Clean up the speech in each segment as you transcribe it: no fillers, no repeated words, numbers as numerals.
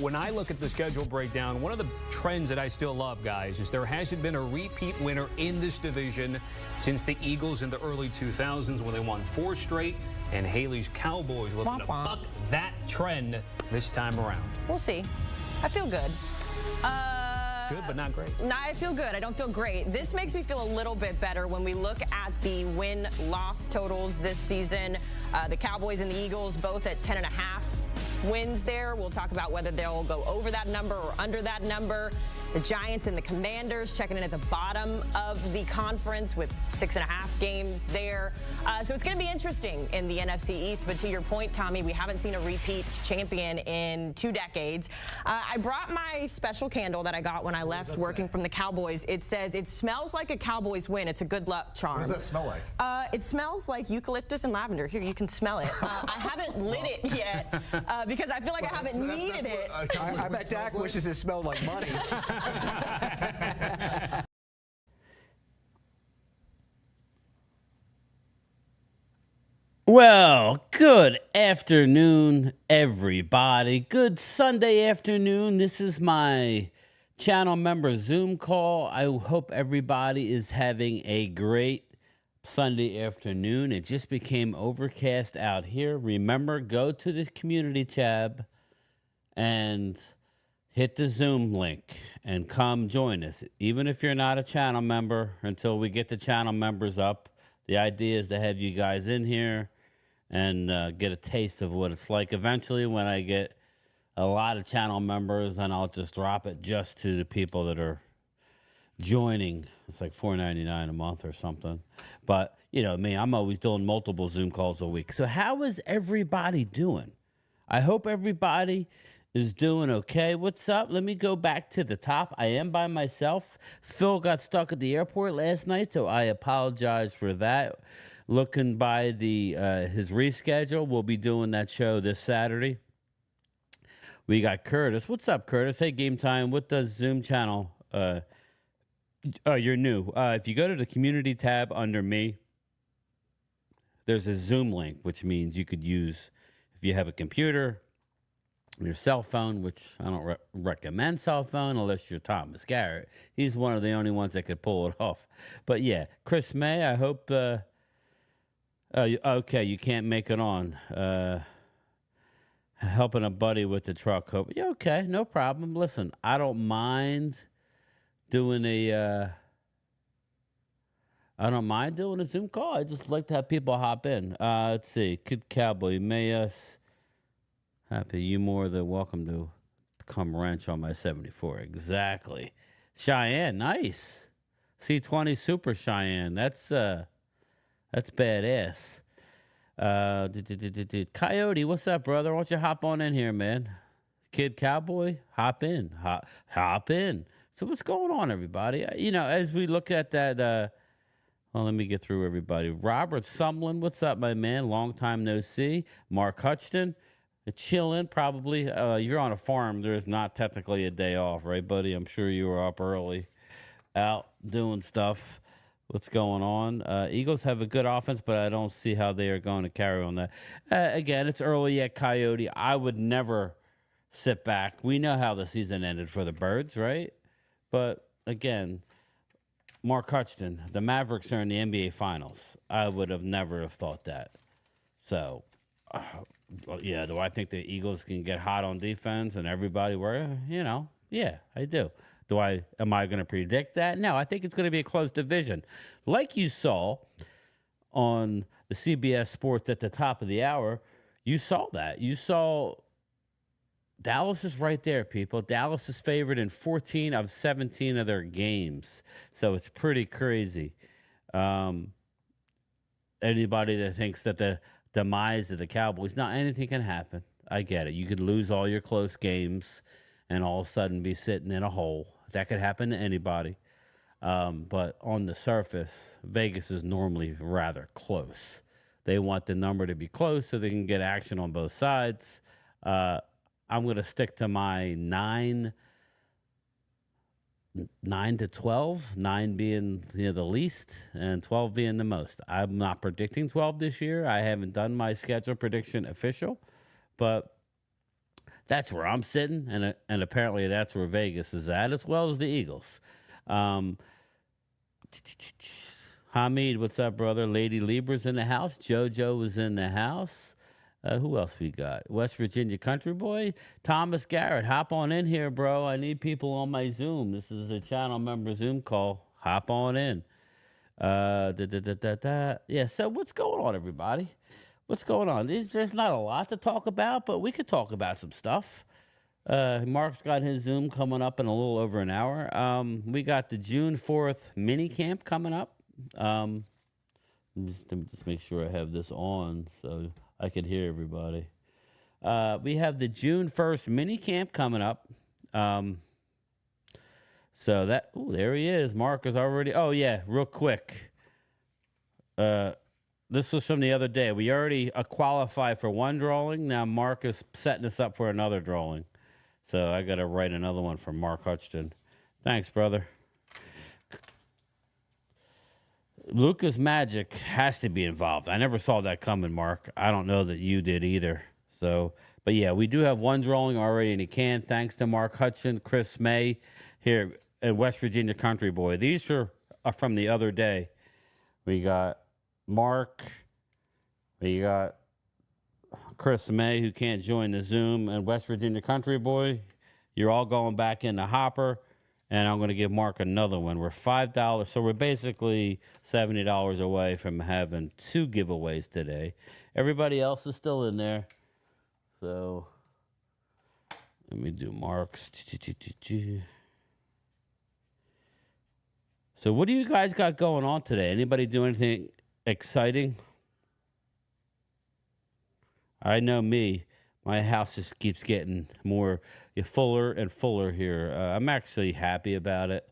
when I look at the schedule breakdown, one of the trends that I still love, guys, is there hasn't been a repeat winner in this division since the Eagles in the early 2000s when they won 4 straight, and Haley's Cowboys looking to buck that trend this time around. We'll see. I feel good. Good, but not great. No, I feel good. I don't feel great. This makes me feel a little bit better when we look at the win-loss totals this season. The Cowboys and the Eagles both at 10.5 wins there. We'll talk about whether they'll go over that number or under that number. The Giants and the Commanders checking in at the bottom of the conference with 6.5 games there. So it's going to be interesting in the NFC East. But to your point, Tommy, we haven't seen a repeat champion in 2 decades. I brought my special candle that I got when I left working from the Cowboys. It says, "It smells like a Cowboys win. It's a good luck charm." What does that smell like? It smells like eucalyptus and lavender. Here, you can smell it. I haven't lit it yet because I feel like I haven't needed it. I bet Dak wishes it smelled like money. Well, good afternoon, everybody. Good Sunday afternoon. This is my channel member Zoom call. I hope everybody is having a great Sunday afternoon. It just became overcast out here. Remember, go to the community tab and hit the Zoom link and come join us. Even if you're not a channel member, until we get the channel members up, the idea is to have you guys in here and get a taste of what it's like. Eventually, when I get a lot of channel members, then I'll just drop it just to the people that are joining. It's like $4.99 a month or something. But, you know me, I'm always doing multiple Zoom calls a week. So how is everybody doing? I hope everybody is doing okay. What's up? Let me go back to the top. I am by myself. Phil got stuck at the airport last night, so I apologize for that. Looking by the his reschedule, we'll be doing that show this Saturday. We got Curtis. What's up, Curtis? Hey, Game Time. What does Zoom channel? You're new. If you go to the community tab under me, there's a Zoom link, which means you could use, if you have a computer, your cell phone, which I don't recommend cell phone unless you're Thomas Garrett. He's one of the only ones that could pull it off. But yeah, Chris May, I hope, okay, you can't make it on. Helping a buddy with the truck. Hope, yeah, okay, no problem. Listen, I don't mind doing a Zoom call. I just like to have people hop in. Let's see, Kid Cowboy, may us happy. You more than welcome to come wrench on my 74. Exactly. Cheyenne, nice. C20 Super Cheyenne. That's badass. Coyote, what's up, brother? Why don't you hop on in here, man? Kid Cowboy, hop in. Hop in. So what's going on, everybody? You know, as we look at that, well, let me get through everybody. Robert Sumlin, what's up, my man? Long time no see. Mark Hutchton. Chilling, probably. You're on a farm. There's not technically a day off, right, buddy? I'm sure you were up early, out doing stuff. What's going on? Eagles have a good offense, but I don't see how they are going to carry on that. Again, it's early at Coyote. I would never sit back. We know how the season ended for the Birds, right? But, again, Mark Hutchton, the Mavericks are in the NBA Finals. I would have never have thought that. So, yeah, do I think the Eagles can get hot on defense and everybody were, you know, yeah, I do. Am I going to predict that? No, I think it's going to be a close division. Like you saw on the CBS Sports at the top of the hour, you saw that. You saw Dallas is right there, people. Dallas is favored in 14 of 17 of their games. So it's pretty crazy. Anybody that thinks that the demise of the Cowboys, not anything can happen. I get it. You could lose all your close games and all of a sudden be sitting in a hole. That could happen to anybody. But on the surface, Vegas is normally rather close. They want the number to be close so they can get action on both sides. I'm going to stick to my 9 to 12, 9 being the least and 12 being the most. I'm not predicting 12 this year. I haven't done my schedule prediction official, but That's where I'm sitting, and apparently that's where Vegas is at, as well as the Eagles. Hamid, what's up, brother? Lady Lieber's in the house. JoJo was in the house. Who else we got? West Virginia Country Boy. Thomas Garrett, hop on in here, bro. I need people on my Zoom. This is a channel member Zoom call. Hop on in. Yeah, so what's going on, everybody? What's going on? There's not a lot to talk about, but we could talk about some stuff. Mark's got his Zoom coming up in a little over an hour. We got the June 4th mini camp coming up. Let me just make sure I have this on so I can hear everybody. We have the June 1st mini camp coming up. So that, there he is. Mark is already, yeah, real quick. This was from the other day. We already qualified for one drawing. Now Mark is setting us up for another drawing. So I got to write another one for Mark Hutchton. Thanks, brother. Lucas Magic has to be involved. I never saw that coming, Mark. I don't know that you did either. So, but yeah, we do have one drawing already in the can. Thanks to Mark Hutchison, Chris May here in West Virginia Country Boy. These are from the other day. We got Mark. We got Chris May, who can't join the Zoom, and West Virginia Country Boy. You're all going back in the hopper. And I'm going to give Mark another one. We're $5. So we're basically $70 away from having 2 giveaways today. Everybody else is still in there. So let me do Mark's. So what do you guys got going on today? Anybody do anything exciting? I know me. My house just keeps getting more fuller and fuller here. I'm actually happy about it.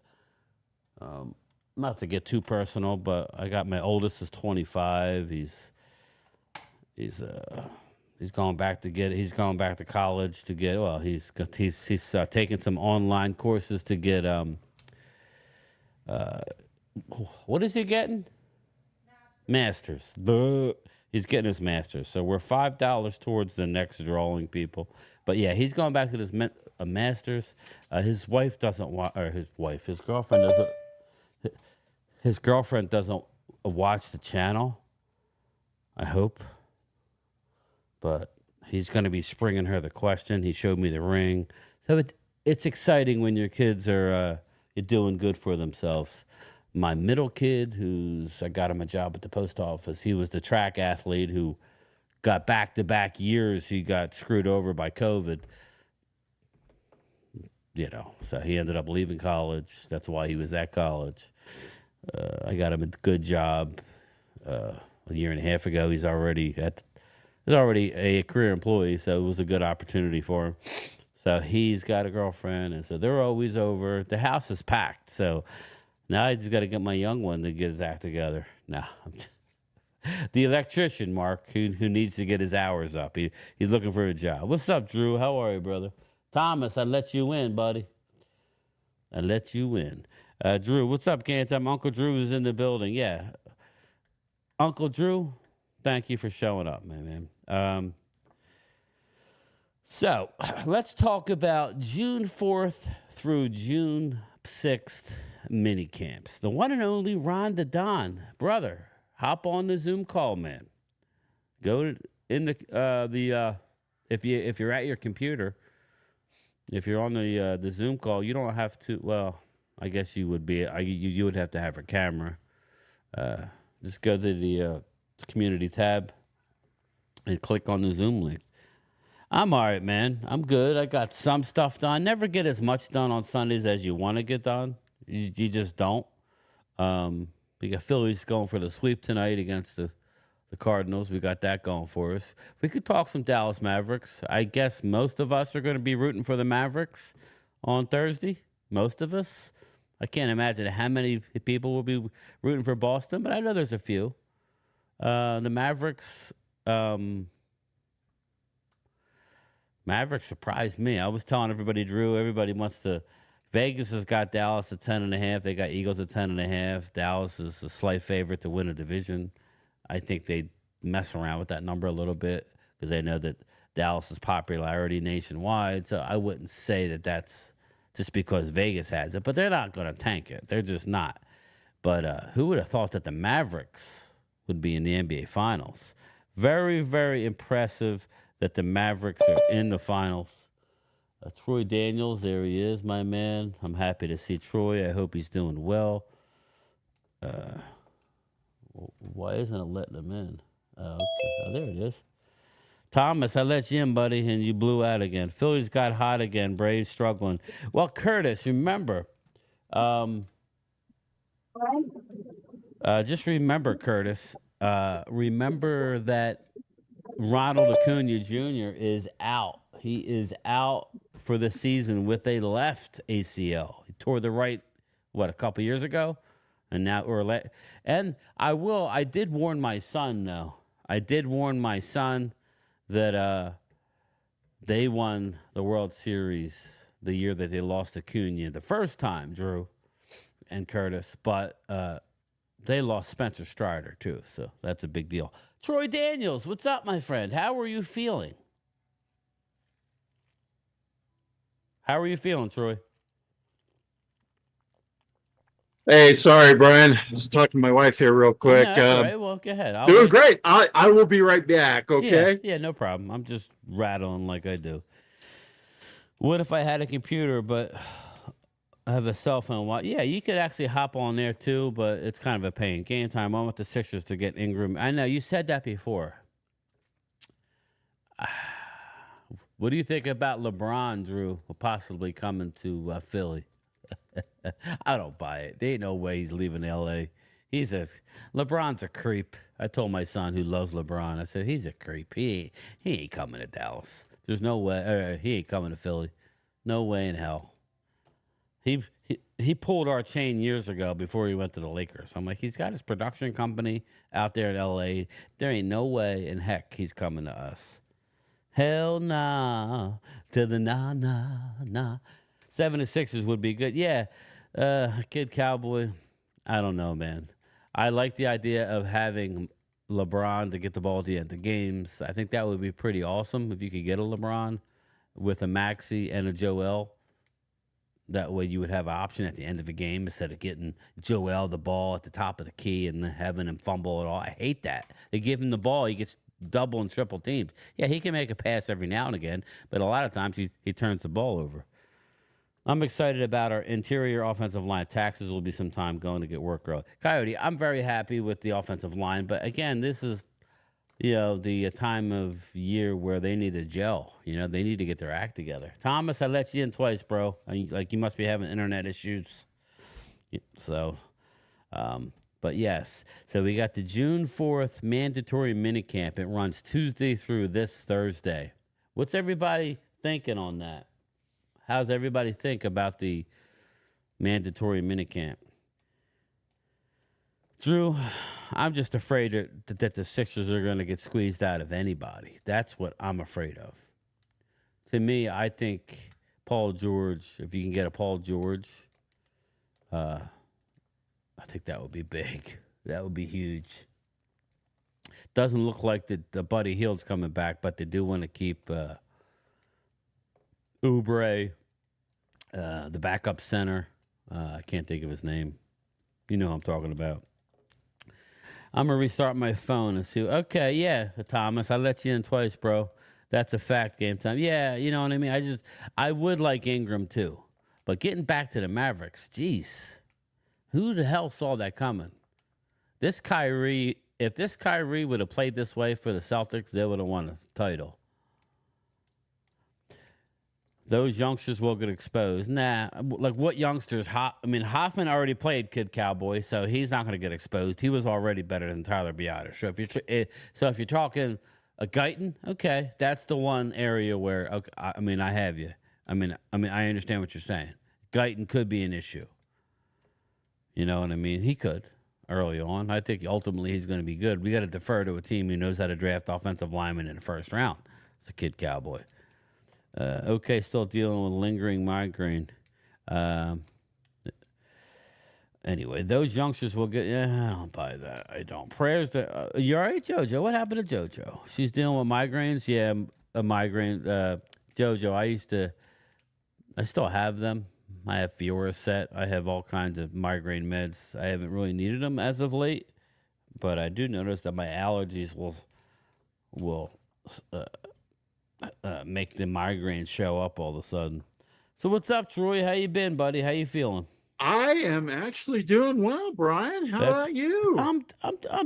Not to get too personal, but I got my oldest is 25. He's going back to college to get. Well, he's taking some online courses to get. What is he getting? Masters. He's getting his master's. So we're $5 towards the next drawing, people. But yeah, he's going back to his master's. His wife doesn't want, or his girlfriend doesn't. His girlfriend doesn't watch the channel. I hope. But he's going to be springing her the question. He showed me the ring. So it's exciting when your kids are doing good for themselves. My middle kid, I got him a job at the post office. He was the track athlete who got back-to-back years. He got screwed over by COVID. So he ended up leaving college. That's why he was at college. I got him a good job a year and a half ago. He's already a career employee, so it was a good opportunity for him. So he's got a girlfriend, and so they're always over. The house is packed, so now I just got to get my young one to get his act together. The electrician, Mark, who needs to get his hours up. He's looking for a job. What's up, Drew? How are you, brother? Thomas, I let you in, buddy. I let you in. Drew, what's up, Cantam? Uncle Drew is in the building. Yeah. Uncle Drew, thank you for showing up, man. So let's talk about June 4th through June 6th mini camps. The one and only Ron the Don, brother, hop on the Zoom call, man. Go in if you're at your computer, if you're on the Zoom call, you don't have to. Well, I guess you would be. You would have to have a camera. Just go to the community tab and click on the Zoom link. I'm all right, man. I'm good. I got some stuff done. Never get as much done on Sundays as you want to get done. You just don't. We got Phillies going for the sweep tonight against the Cardinals. We got that going for us. We could talk some Dallas Mavericks. I guess most of us are going to be rooting for the Mavericks on Thursday. Most of us. I can't imagine how many people will be rooting for Boston, but I know there's a few. The Mavericks... Mavericks surprised me. I was telling everybody, Drew, everybody wants to... Vegas has got Dallas at 10.5. They got Eagles at 10.5. Dallas is a slight favorite to win a division. I think they mess around with that number a little bit because they know that Dallas's popularity nationwide. So I wouldn't say that that's just because Vegas has it, but they're not going to tank it. They're just not. But who would have thought that the Mavericks would be in the NBA Finals? Very, very impressive that the Mavericks are in the finals. Troy Daniels, there he is, my man. I'm happy to see Troy. I hope he's doing well. Why isn't it letting him in? Okay. Oh, there it is. Thomas, I let you in, buddy, and you blew out again. Phillies got hot again. Braves struggling. Well, Curtis, remember, just remember, Curtis, remember that Ronald Acuna Jr. is out. He is out for the season with a left ACL. He tore the right, a couple years ago? And now I did warn my son, though. I did warn my son that they won the World Series the year that they lost to Acuna the first time, Drew and Curtis. But they lost Spencer Strider, too. So that's a big deal. Troy Daniels, what's up, my friend? How are you feeling? How are you feeling, Troy? Hey, sorry, Brian. Just talking to my wife here real quick. No, that's all right. Well, go ahead. Doing great. I will be right back, okay? Yeah, no problem. I'm just rattling like I do. What if I had a computer, but I have a cell phone? Yeah, you could actually hop on there, too, but it's kind of a pain. Game time. I want the Sixers to get Ingram. I know, you said that before. What do you think about LeBron, Drew, possibly coming to Philly? I don't buy it. There ain't no way he's leaving L.A. LeBron's a creep. I told my son who loves LeBron, I said, he's a creep. He ain't coming to Dallas. There's no way. He ain't coming to Philly. No way in hell. He pulled our chain years ago before he went to the Lakers. I'm like, he's got his production company out there in L.A. There ain't no way in heck he's coming to us. Hell nah. To the nah. 7 and 6s would be good. Yeah, Kid Cowboy, I don't know, man. I like the idea of having LeBron to get the ball at the end of games. I think that would be pretty awesome if you could get a LeBron with a Maxey and a Joel. That way you would have an option at the end of a game instead of getting Joel the ball at the top of the key and having him fumble it all. I hate that. They give him the ball, he gets double and triple teamed. Yeah, he can make a pass every now and again, but a lot of times he turns the ball over. I'm excited about our interior offensive line. Taxes will be some time going to get work early. Coyote, I'm very happy with the offensive line, but again, this is, the time of year where they need to gel. They need to get their act together. Thomas, I let you in twice, bro. You must be having internet issues. So, but yes. So we got the June 4th mandatory minicamp. It runs Tuesday through this Thursday. What's everybody thinking on that? How's everybody think about the mandatory minicamp? Drew, I'm just afraid that the Sixers are going to get squeezed out of anybody. That's what I'm afraid of. To me, I think Paul George, if you can get a Paul George, I think that would be big. That would be huge. Doesn't look like the Buddy Hield's coming back, but they do want to keep Oubre, the backup center. I can't think of his name. You know who I'm talking about. I'm going to restart my phone and see. Okay, yeah, Thomas, I let you in twice, bro. That's a fact, game time. Yeah, you know what I mean? I would like Ingram, too. But getting back to the Mavericks, geez, who the hell saw that coming? If this Kyrie would have played this way for the Celtics, they would have won a title. Those youngsters will get exposed. Nah, like what youngsters? Hoffman already played Kid Cowboy, so he's not going to get exposed. He was already better than Tyler Biotis. So if you're talking a Guyton, okay, that's the one area where I have you. I understand what you're saying. Guyton could be an issue. You know what I mean? He could early on. I think ultimately he's going to be good. We got to defer to a team who knows how to draft offensive linemen in the first round. It's a Kid Cowboy. Okay, still dealing with lingering migraine. Anyway, those youngsters will get. I don't buy that. I don't. Prayers that. You all right, JoJo? What happened to JoJo? She's dealing with migraines. Yeah, a migraine. Jojo, I still have them. I have Fioricet. I have all kinds of migraine meds. I haven't really needed them as of late, but I do notice that my allergies will make the migraines show up all of a sudden. So what's up, Troy? How you been, buddy? How you feeling? I am actually doing well, Brian. How about you? I'm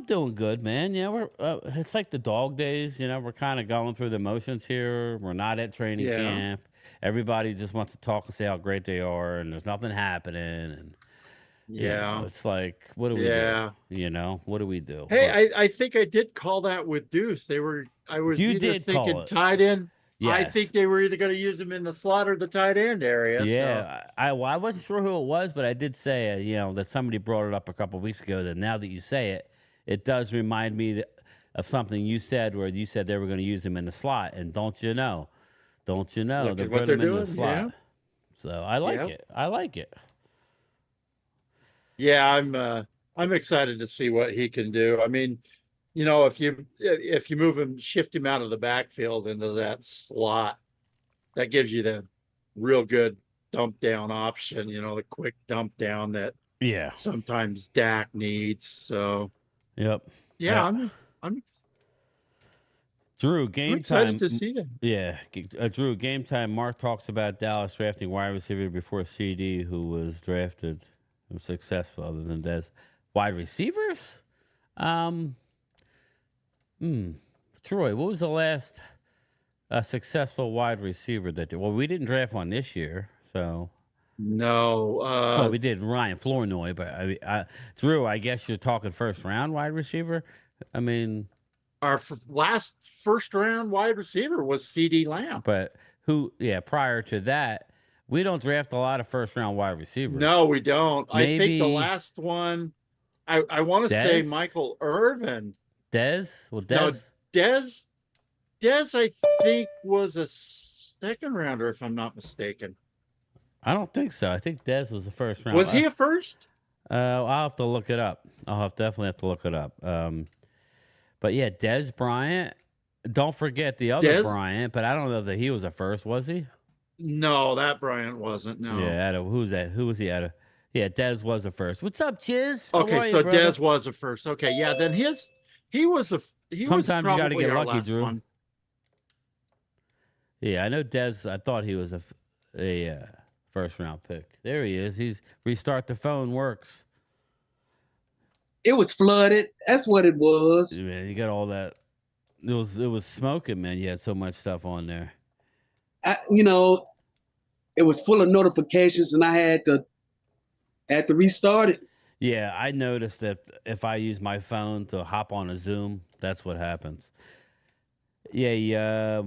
doing good, man. Yeah, we're it's like the dog days. You know, we're kind of going through the motions here. We're not at training camp. Everybody just wants to talk and say how great they are, and there's nothing happening. And you know, it's like, what do we do? You know, what do we do? Hey, I think I did call that with Deuce. I was either thinking tight end. Yes. I think they were either going to use him in the slot or the tight end area. Yeah, so. I wasn't sure who it was, but I did say, you know, that somebody brought it up a couple of weeks ago. That now that you say it, it does remind me of something you said, where you said they were going to use him in the slot, and don't you know, they're putting him in the slot. Yeah. So I like it. I like it. Yeah, I'm excited to see what he can do. I mean, you know, if you move him, shift him out of the backfield into that slot, that gives you the real good dump down option, you know, the quick dump down that sometimes Dak needs. So I'm Drew, game excited time to see them. Yeah, Drew, game time. Mark talks about Dallas drafting wide receiver before CD, who was drafted, who was successful other than Dez. Wide receivers? Troy, what was the last successful wide receiver that did? Well, we didn't draft one this year, so. No. Well, we did Ryan Flournoy, but Drew, I guess you're talking first round wide receiver. I mean, our last first round wide receiver was CD Lamb. But prior to that, we don't draft a lot of first round wide receivers. No, we don't. Maybe, I think the last one, I want to say Michael Irvin. Dez? Well, Dez. No, Dez, I think was a second rounder, if I'm not mistaken. I don't think so. I think Dez was the first round. Was he a first? I'll have to look it up. Definitely have to look it up. But yeah, Dez Bryant. Don't forget the other Bryant, but I don't know that he was a first. Was he? No, that Bryant wasn't. No. Yeah, who's that? Who was he at? Yeah, Dez was a first. What's up, Chiz? Okay, so Dez was a first. Okay, yeah, then he was sometimes you got to get lucky, Drew. One. Yeah, I know Dez. I thought he was a first round pick. There he is. He's restart the phone works. It was flooded. That's what it was. Man, you got all that. It was smoking, man. You had so much stuff on there. It was full of notifications, and I had to restart it. Yeah, I noticed that if I use my phone to hop on a Zoom, that's what happens. Yeah,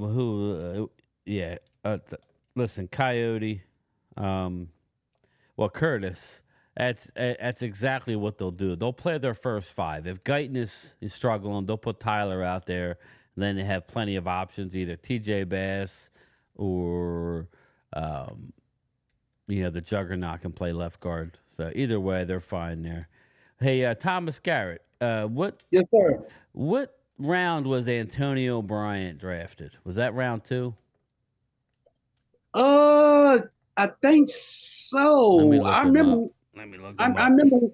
listen, Coyote, Curtis, that's exactly what they'll do. They'll play their first five. If Guyton is struggling, they'll put Tyler out there, and then they have plenty of options, either TJ Bass or the Juggernaut can play left guard. So either way, they're fine there. Hey, Thomas Garrett, Yes, sir. What round was Antonio Bryant drafted? Was that round 2? I think so. I remember. Let me look. I remember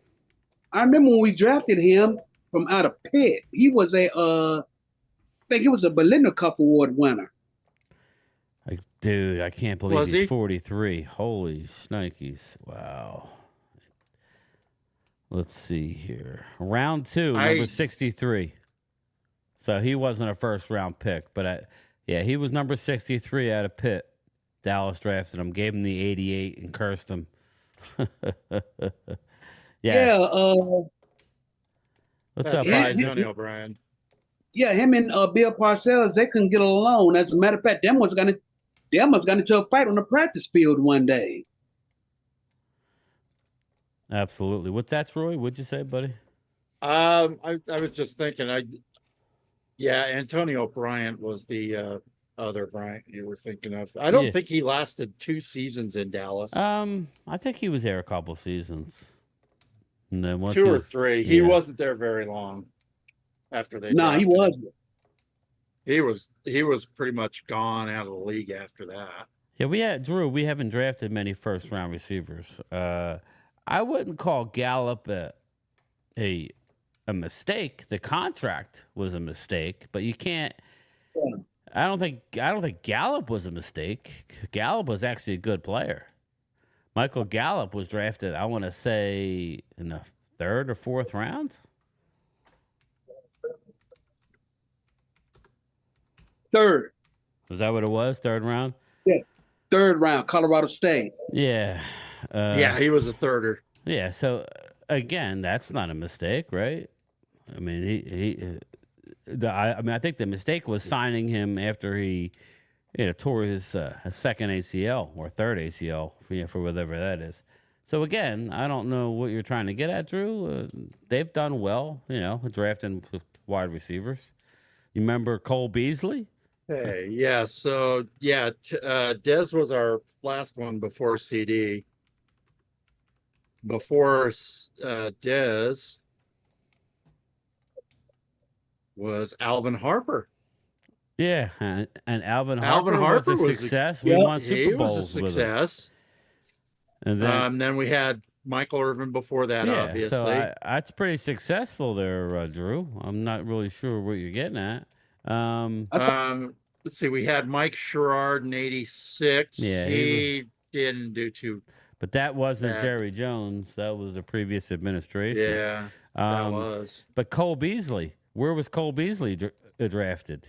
when we drafted him from out of Pitt. He was I think he was a Belinda Cup Award winner. Dude, I can't believe he's 43. Holy shnikes. Wow. Let's see here. Round 2, number 63. So he wasn't a first round pick, but he was number 63 out of Pitt. Dallas drafted him, gave him the 88 and cursed him. What's up, Antonio O'Brien? Yeah, him and Bill Parcells, they couldn't get along. As a matter of fact, them was got into a fight on the practice field one day. Absolutely. What's that, Troy? What'd you say, buddy? I was just thinking. Antonio Bryant was the other Bryant you were thinking of. I don't think he lasted 2 seasons in Dallas. I think he was there a couple seasons. And then 2 or 3. He wasn't there very long after they. No, he wasn't. He was pretty much gone out of the league after that. Yeah, we haven't drafted many first round receivers. I wouldn't call Gallup a mistake. The contract was a mistake, but you can't. I don't think Gallup was a mistake. Gallup was actually a good player. Michael Gallup was drafted, I want to say, in the 3rd or 4th round. 3rd. Was that what it was? 3rd round? Yeah. 3rd round, Colorado State. Yeah. Yeah, he was a thirder. Yeah. So again, that's not a mistake, right? I mean, I think the mistake was signing him after he, tore his second ACL or 3rd ACL for whatever that is. So again, I don't know what you're trying to get at, Drew. They've done well, drafting wide receivers. You remember Cole Beasley? Hey, yeah. So yeah, Dez was our last one before CD. Before Dez was Alvin Harper. Yeah, and Alvin Harper was a success. We won Super Bowls was a success. With him. And then we had Michael Irvin before that, obviously. So that's pretty successful there, Drew. I'm not really sure what you're getting at. Let's see. We had Mike Sherrard in '86. Yeah, he didn't do too. But that wasn't Jerry Jones. That was the previous administration. Yeah, that was. But Cole Beasley, where was Cole Beasley drafted?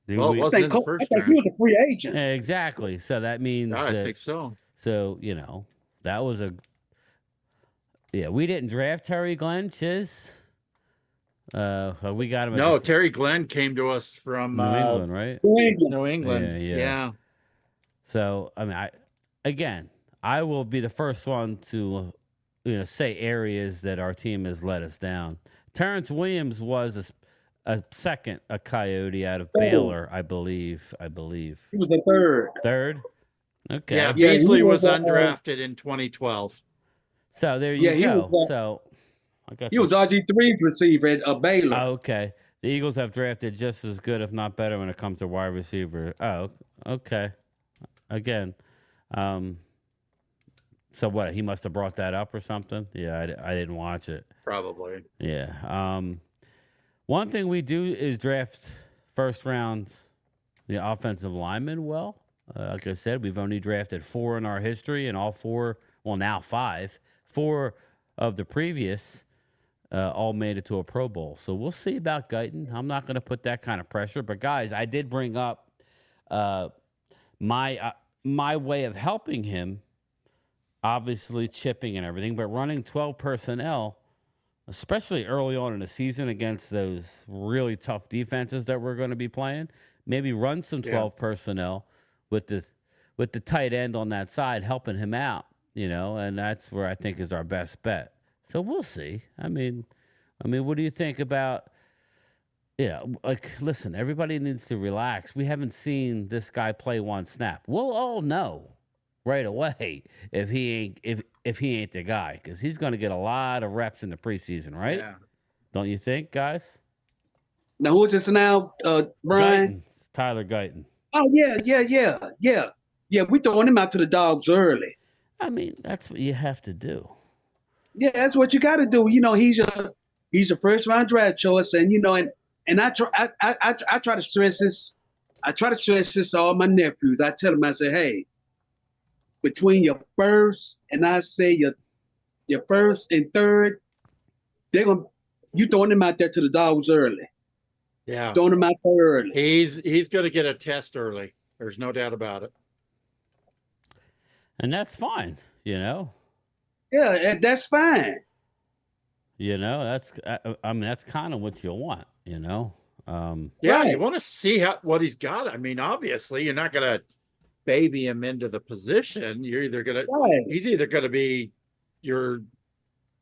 Well, it wasn't in the first round. He was a free agent. Yeah, exactly. So that means I think so. So, that was we didn't draft Terry Glenn, Chiz. We got him. No, Terry Glenn came to us from New England, right? New England. Yeah. So, I mean, I will be the first one to, say areas that our team has let us down. Terrence Williams was a Coyote out of Baylor, I believe. He was a 3rd. 3rd? Okay. Yeah, Beasley was undrafted in 2012. So there you go. He was RG3's receiver at Baylor. Oh, okay. The Eagles have drafted just as good, if not better, when it comes to wide receiver. Oh, okay. Again. So what? He must have brought that up or something? Yeah, I didn't watch it. Probably. Yeah. One thing we do is draft first round the offensive linemen well. Like I said, we've only drafted 4 in our history, and all 4, well, now 5. 4 of the previous all made it to a Pro Bowl. So we'll see about Guyton. I'm not going to put that kind of pressure. But, guys, I did bring up my way of helping him, obviously chipping and everything, but running 12 personnel, especially early on in the season against those really tough defenses that we're going to be playing. Maybe run some 12 personnel with the tight end on that side helping him out, and that's where I think is our best bet. So we'll see. I mean, what do you think about, listen, everybody needs to relax. We haven't seen this guy play one snap. We'll all know right away if he ain't the guy, because he's going to get a lot of reps in the preseason, right? Yeah. Don't you think, guys? Now, who is this now, Brian? Guyton. Tyler Guyton. Oh, yeah. Yeah, we throwing him out to the dogs early. I mean, that's what you have to do. Yeah, that's what you got to do. He's a first round draft choice, and I try to stress this. I try to stress this to all my nephews. I tell them, I say, hey, between your first and your 1st and 3rd, you throwing them out there to the dogs early. Yeah, throwing them out there early. He's going to get a test early. There's no doubt about it. And that's fine, Yeah, that's fine. That's that's kind of what you want, Yeah, Right. you want to see what he's got. I mean, obviously, you're not going to baby him into the position. You're either going to he's either going to be your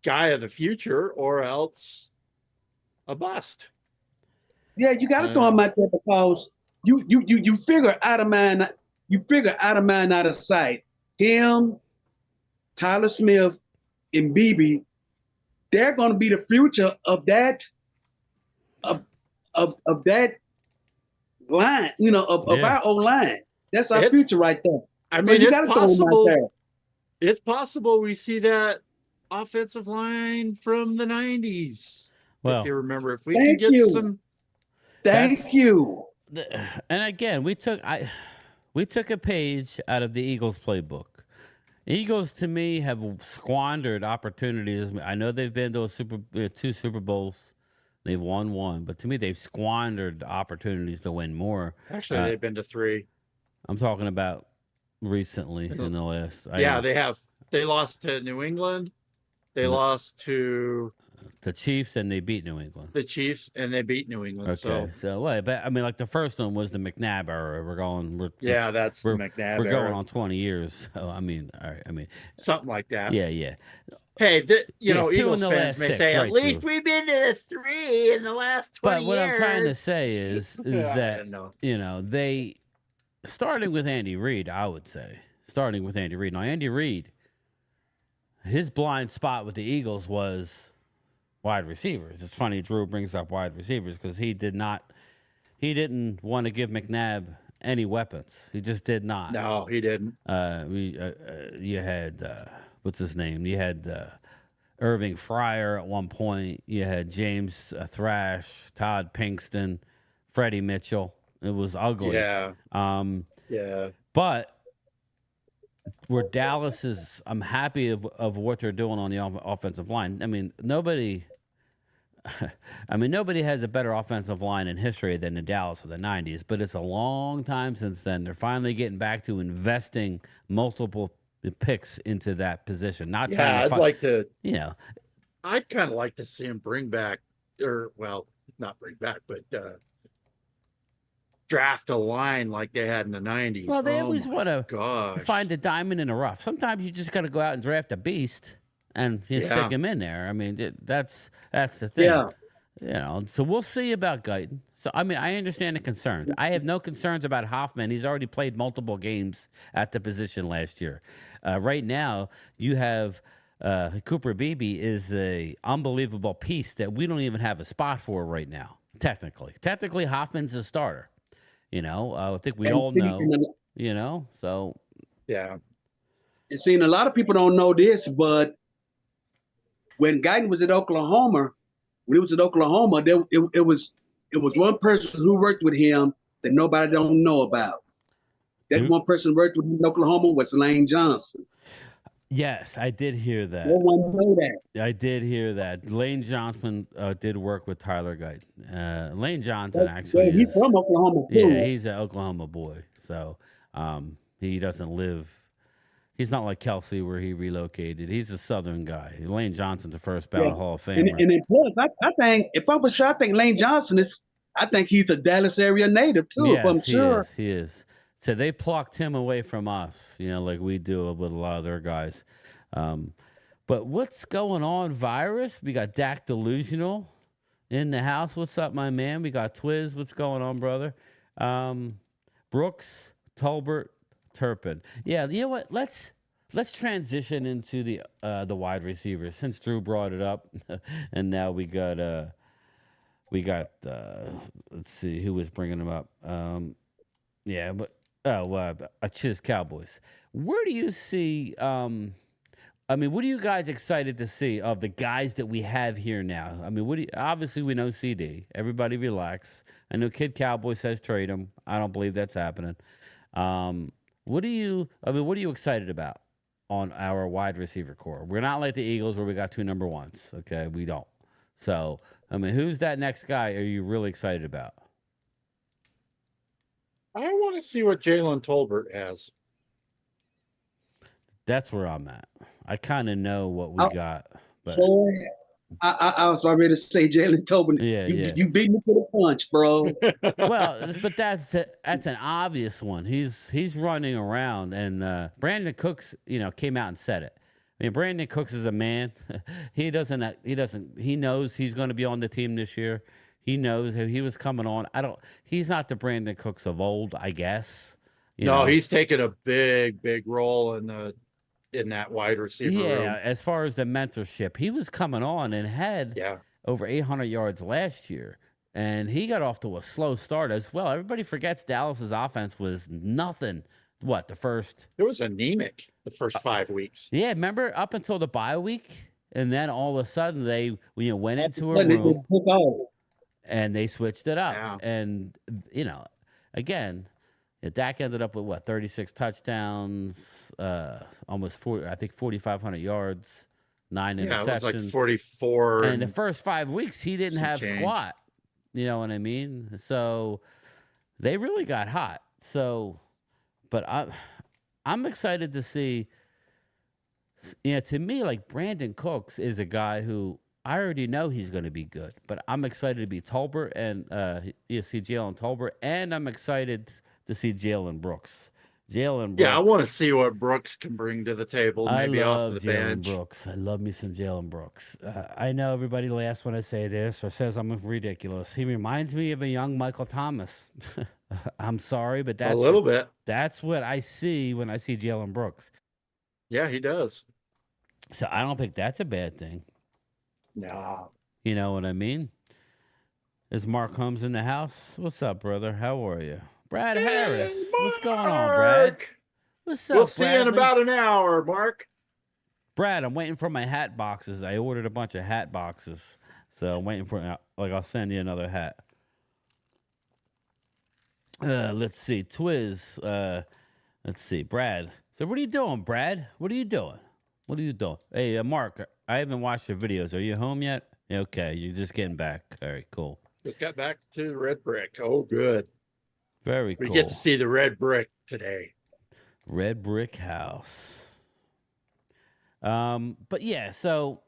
guy of the future or else a bust. Yeah, you got to throw him out there because you figure out of mind. You figure out of mind, out of sight. Him, Tyler Smith, and BB, they're going to be the future of that line, of our O line. That's our It's- future right there. I So mean, you it's gotta throw him out there. possible. It's possible we see that offensive line from the 90s. Well, if you remember, if we Thank can get you. some. Thank you. And again, we took a page out of the Eagles playbook. Eagles, to me, have squandered opportunities. I know they've been to two Super Bowls. They've won one, but to me, they've squandered opportunities to win more. Actually, they've been to 3. I'm talking about recently in the last. Yeah, they have. They lost to New England. They lost to the Chiefs, and they beat New England. the Chiefs, and they beat New England. Okay, so what? But I mean, like the first one was the McNabb era. That's the McNabb We're era. going on 20 years. So I mean, all right. I mean, Something like that. yeah. Hey, two Eagles in the fans last may 6, say, right, at least two. we've been to 3 in the last 20 But what years. I'm trying to say is Yeah, I that know. they starting with Andy Reid. I would say starting with Andy Reid. Now Andy Reid, his blind spot with the Eagles was wide receivers. It's funny Drew brings up wide receivers because he didn't want to give McNabb any weapons. He just did not. No, he didn't. You had what's his name? You had Irving Fryer at one point. You had James Thrash, Todd Pinkston, Freddie Mitchell. It was ugly. Yeah. Yeah. But where Dallas is, I'm happy of what they're doing on the offensive line. I mean, nobody has a better offensive line in history than the Dallas of the 90s, but it's a long time since then. They're finally getting back to investing multiple picks into that position. Not trying to I'd kind of like to see him bring back, not bring back, but draft a line like they had in the 90s. Well, they always want to find a diamond in the rough. Sometimes you just got to go out and draft a beast and stick him in there. I mean, that's the thing. Yeah. So we'll see about Guyton. So, I mean, I understand the concerns. I have no concerns about Hoffman. He's already played multiple games at the position last year. Right now, you have Cooper Beebe is a unbelievable piece that we don't even have a spot for right now, technically. Technically, Hoffman's a starter. I think we all know, so. Yeah. And seeing a lot of people don't know this, but when Guyton was at Oklahoma, it was one person who worked with him that nobody don't know about. That one person who worked with him in Oklahoma was Lane Johnson. Yes, I did hear that. No one know that. I did hear that. Lane Johnson did work with Tyler Guyton. Lane Johnson actually he's from Oklahoma too. Yeah, he's an Oklahoma boy. So he doesn't live. He's not like Kelsey where he relocated. He's a Southern guy. Lane Johnson's the first ballot Hall of Famer. And then plus, I think if I'm for sure, I think Lane Johnson is. I think he's a Dallas area native too. Yes, if I'm sure. He is. So they plucked him away from us, like we do with a lot of their guys. But what's going on, Virus? We got Dak Delusional in the house. What's up, my man? We got Twiz. What's going on, brother? Brooks, Tolbert, Turpin. Yeah, you know what? Let's transition into the wide receivers since Drew brought it up, and now we got let's see who was bringing them up. Chiz Cowboys. Where do you see? What are you guys excited to see of the guys that we have here now? I mean, obviously we know CD. Everybody relax. I know Kid Cowboy says trade him. I don't believe that's happening. What are you excited about on our wide receiver core? We're not like the Eagles where we got 2 number ones. Okay, we don't. So, who's that next guy are you really excited about? I want to see what Jalen Tolbert has. That's where I'm at. I kind of know what we got. But I was about ready to say Jalen Tolbert. You beat me to the punch, bro. Well, but that's an obvious one. He's running around, and Brandon Cooks, came out and said it. I mean, Brandon Cooks is a man. He knows he's going to be on the team this year. He knows he was coming on. He's not the Brandon Cooks of old, I guess. He's taken a big role in that wide receiver room. As far as the mentorship, he was coming on and had over 800 yards last year. And he got off to a slow start as well. Everybody forgets Dallas's offense was nothing. What, the first? It was anemic the first 5 weeks. Yeah, remember up until the bye week? And then all of a sudden they went into a room and they switched it up. Yeah. And, again, Dak ended up with, 36 touchdowns, almost 4,500 yards, 9 interceptions. Yeah, it was like 44. And the first 5 weeks, he didn't have change. squat. You know what I mean? So they really got hot. So, but I'm excited to see. To me, like Brandon Cooks is a guy who I already know he's going to be good, but I'm excited to be Tolbert and see Jalen Tolbert, and I'm excited to see Jalen Brooks. Jalen Brooks. Yeah, I want to see what Brooks can bring to the table, maybe off the Jalen bench. Brooks. I love me some Jalen Brooks. I know everybody laughs when I say this or says I'm ridiculous. He reminds me of a young Michael Thomas. I'm sorry, but that's a little bit. That's what I see when I see Jalen Brooks. Yeah, he does. So I don't think that's a bad thing. No. You know what I mean? Is Mark Holmes in the house? What's up, brother? How are you? Brad Harris. What's going on, Brad? What's up, We'll see you in Bradley? about an hour, Mark. Brad, I'm waiting for my hat boxes. I ordered a bunch of hat boxes. So I'm waiting for, I'll send you another hat. Let's see. Twiz. Let's see. Brad. So what are you doing, Brad? What are you doing? What are you doing? Hey, Mark, I haven't watched your videos. Are you home yet? Okay, you're just getting back. All right, cool. Just got back to the red brick. Oh, good. Very cool. We get to see the red brick today. Red brick house. But yeah, so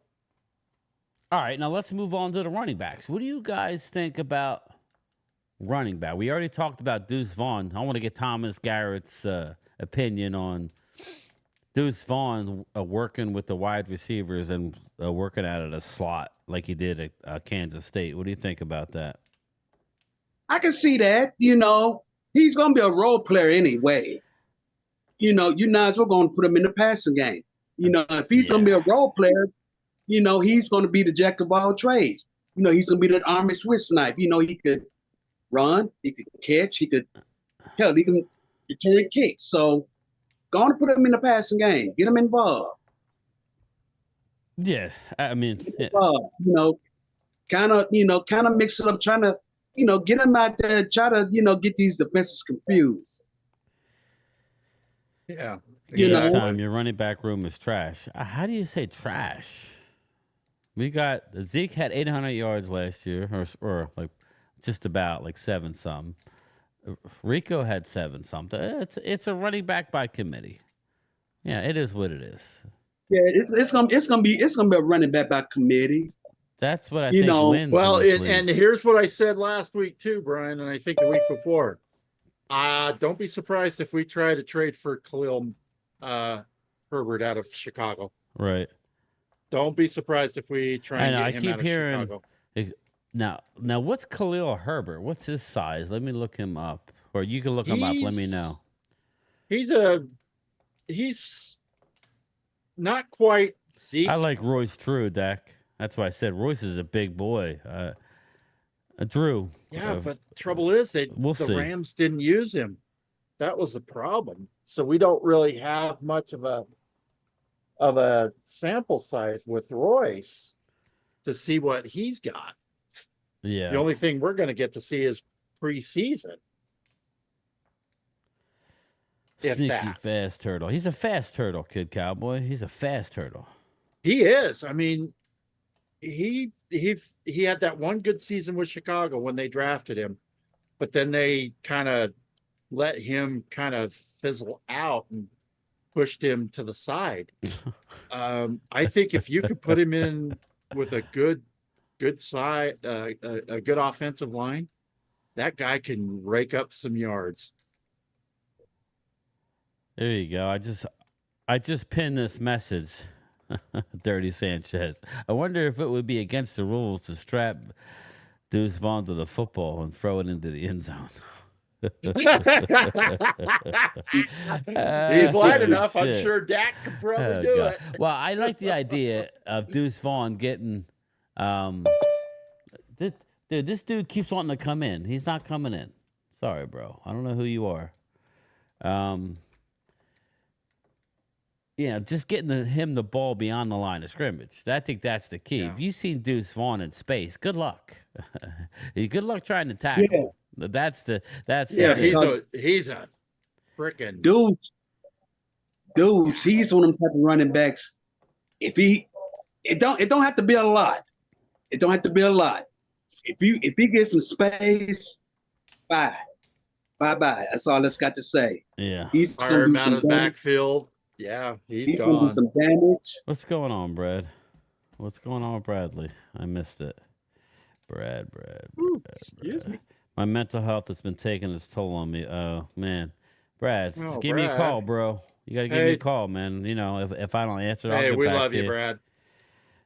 all right, now let's move on to the running backs. What do you guys think about running back? We already talked about Deuce Vaughn. I want to get Thomas Garrett's opinion on Deuce Vaughn working with the wide receivers and working out of the slot like he did at Kansas State. What do you think about that? I can see that. He's going to be a role player anyway. You might as well going to put him in the passing game. If he's going to be a role player, he's going to be the jack of all trades. He's going to be that army Swiss knife. He could run, he could catch, he can return kicks. So, going to put him in the passing game. Get him involved. Yeah, I mean, kind of mix it up, trying to, get him out there, try to, get these defenses confused. Yeah. Time your running back room is trash. How do you say trash? We got Zeke had 800 yards last year, or like just about like 7-some. Rico had 7-something. It's a running back by committee. Yeah, it is what it is. Yeah, it's gonna be a running back by committee. That's what I think wins. Well, and here's what I said last week too, Brian, and I think the week before. Don't be surprised if we try to trade for Khalil Herbert out of Chicago. Right. Don't be surprised if we try and get him out of Chicago. Now, what's Khalil Herbert? What's his size? Let me look him up. Or you can look him up. Let me know. He's not quite Zeke. I like Royce True, Dak. That's why I said Royce is a big boy. Drew. Yeah, but trouble is the Rams didn't use him. That was the problem. So we don't really have much of a sample size with Royce to see what he's got. Yeah. The only thing we're going to get to see is preseason. Sneaky fast turtle. He's a fast turtle, kid cowboy. He's a fast turtle. He is. I mean, he had that one good season with Chicago when they drafted him, but then they kind of let him kind of fizzle out and pushed him to the side. I think if you could put him in with a good side, a good offensive line, that guy can rake up some yards. There you go. I just pinned this message. Dirty Sanchez. I wonder if it would be against the rules to strap Deuce Vaughn to the football and throw it into the end zone. He's light enough. I'm sure Dak could probably do it. Well, I like the idea of Deuce Vaughn getting Dude, this dude keeps wanting to come in. He's not coming in. Sorry, bro. I don't know who you are. Yeah, just getting him the ball beyond the line of scrimmage. I think that's the key. Yeah. If you've seen Deuce Vaughn in space, good luck. Good luck trying to tackle. Yeah. That's Yeah, the, he's a freaking Dudes, he's one of them type of running backs. It don't have to be a lot. It don't have to be a lot. If he gets some space, bye. That's all it's got to say. yeah. He's fire gonna him do out some of the damage. backfield. Yeah, he's Gonna do gone. some damage. What's going on, Brad? What's going on with Bradley? I missed it. Brad. Excuse me. My mental health has been taking its toll on me. Oh, man. Brad, Oh, just give me a Brad. call, bro. You got to give me a call, man. You know, if I don't answer, I'll Hey, get we back love to you, Brad.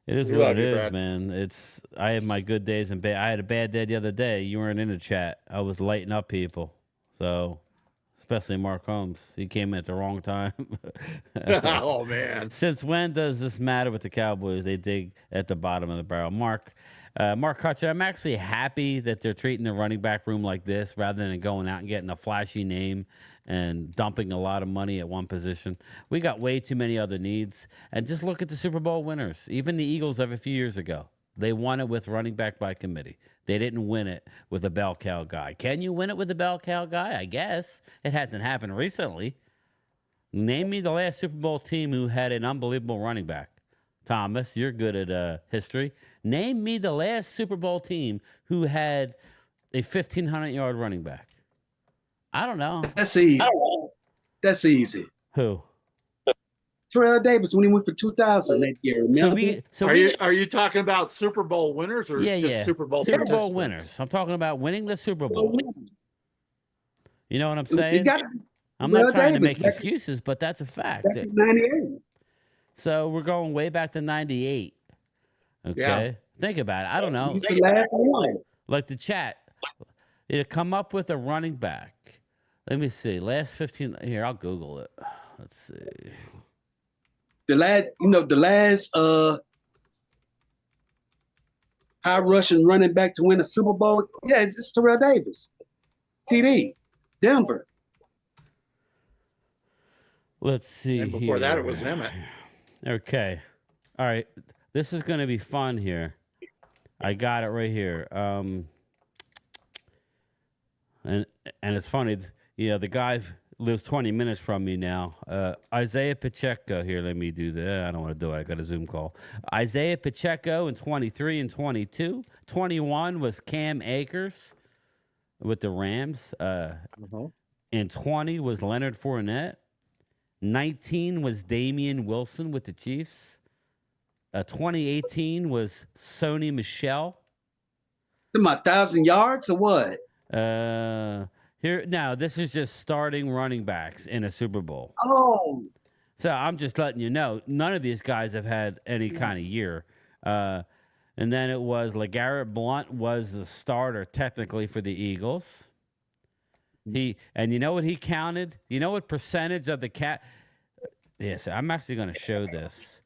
It is We what love it you, is, Brad. man. I have my good days and bad. I had a bad day the other day. You weren't in the chat. I was lighting up people. So, especially Mark Holmes. He came in at the wrong time. Oh man. Since when does this matter with the Cowboys? They dig at the bottom of the barrel. Mark Hutchin, I'm actually happy that they're treating the running back room like this rather than going out and getting a flashy name and dumping a lot of money at one position. We got way too many other needs. And just look at the Super Bowl winners. Even the Eagles of a few years ago. They won it with running back by committee. They didn't win it with a bell cow guy. Can you win it with a bell cow guy? I guess. It hasn't happened recently. Name me the last Super Bowl team who had an unbelievable running back. Thomas, you're good at history. Name me the last Super Bowl team who had a 1,500-yard running back. I don't know. That's easy. That's easy. Who? Terrell Davis when he went for 2,000 that year. Are you talking about Super Bowl winners or just Super Bowl Super Bowl participants? winners. I'm talking about winning the Super Bowl. You know what I'm saying? I'm Terrell not trying to Davis make excuses, but that's a fact. back in 98. So we're going way back to 98. Okay. Yeah. Think about it. I don't know. He's the last one. Like the chat. It'll come up with a running back. Let me see. Last 15. Here, I'll Google it. Let's see. The last high rushing running back to win a Super Bowl. Yeah, it's Terrell Davis. TD. Denver. Let's see. And before that, it was Emmett. Okay. All right. This is going to be fun here. I got it right here. And it's funny. You know, the guy lives 20 minutes from me now. Isaiah Pacheco. Here, let me do that. I don't want to do it. I got a Zoom call. Isaiah Pacheco in 23 and 22. 21 was Cam Akers with the Rams. And 20 was Leonard Fournette. 19 was Damian Wilson with the Chiefs. 2018 was Sony Michel. My 1,000 yards or what? Here now, this is just starting running backs in a Super Bowl. Oh, So I'm just letting you know, none of these guys have had any kind of year. And then it was LeGarrette Blount was the starter technically for the Eagles. And you know what he counted? You know what percentage of the cap? Yes, I'm actually going to show this.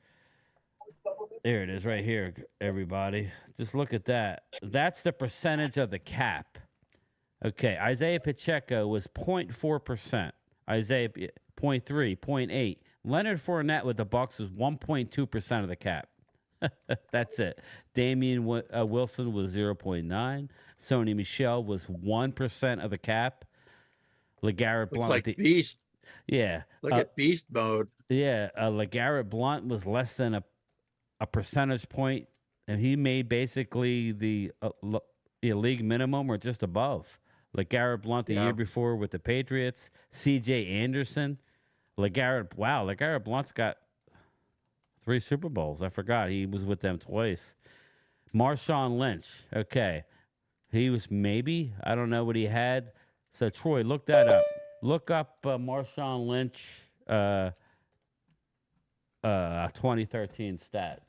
There it is right here, everybody. Just look at that. That's the percentage of the cap. Okay, Isaiah Pacheco was 0.4%. Isaiah 0.3, 0.8. Leonard Fournette with the Bucs was 1.2% of the cap. That's it. Damian Wilson was 0.9. Sony Michel was 1% of the cap. LeGarrette Blount. Looks like beast. Yeah. Look at beast mode. Yeah. LeGarrette Blount was less than a percentage point, and he made basically the league minimum or just above. LeGarrette Blount the year before with the Patriots. C.J. Anderson. LeGarrette Blount's got 3 Super Bowls. I forgot. He was with them twice. Marshawn Lynch. Okay. He was maybe. I don't know what he had. So, Troy, look that up. Look up Marshawn Lynch 2013 stats.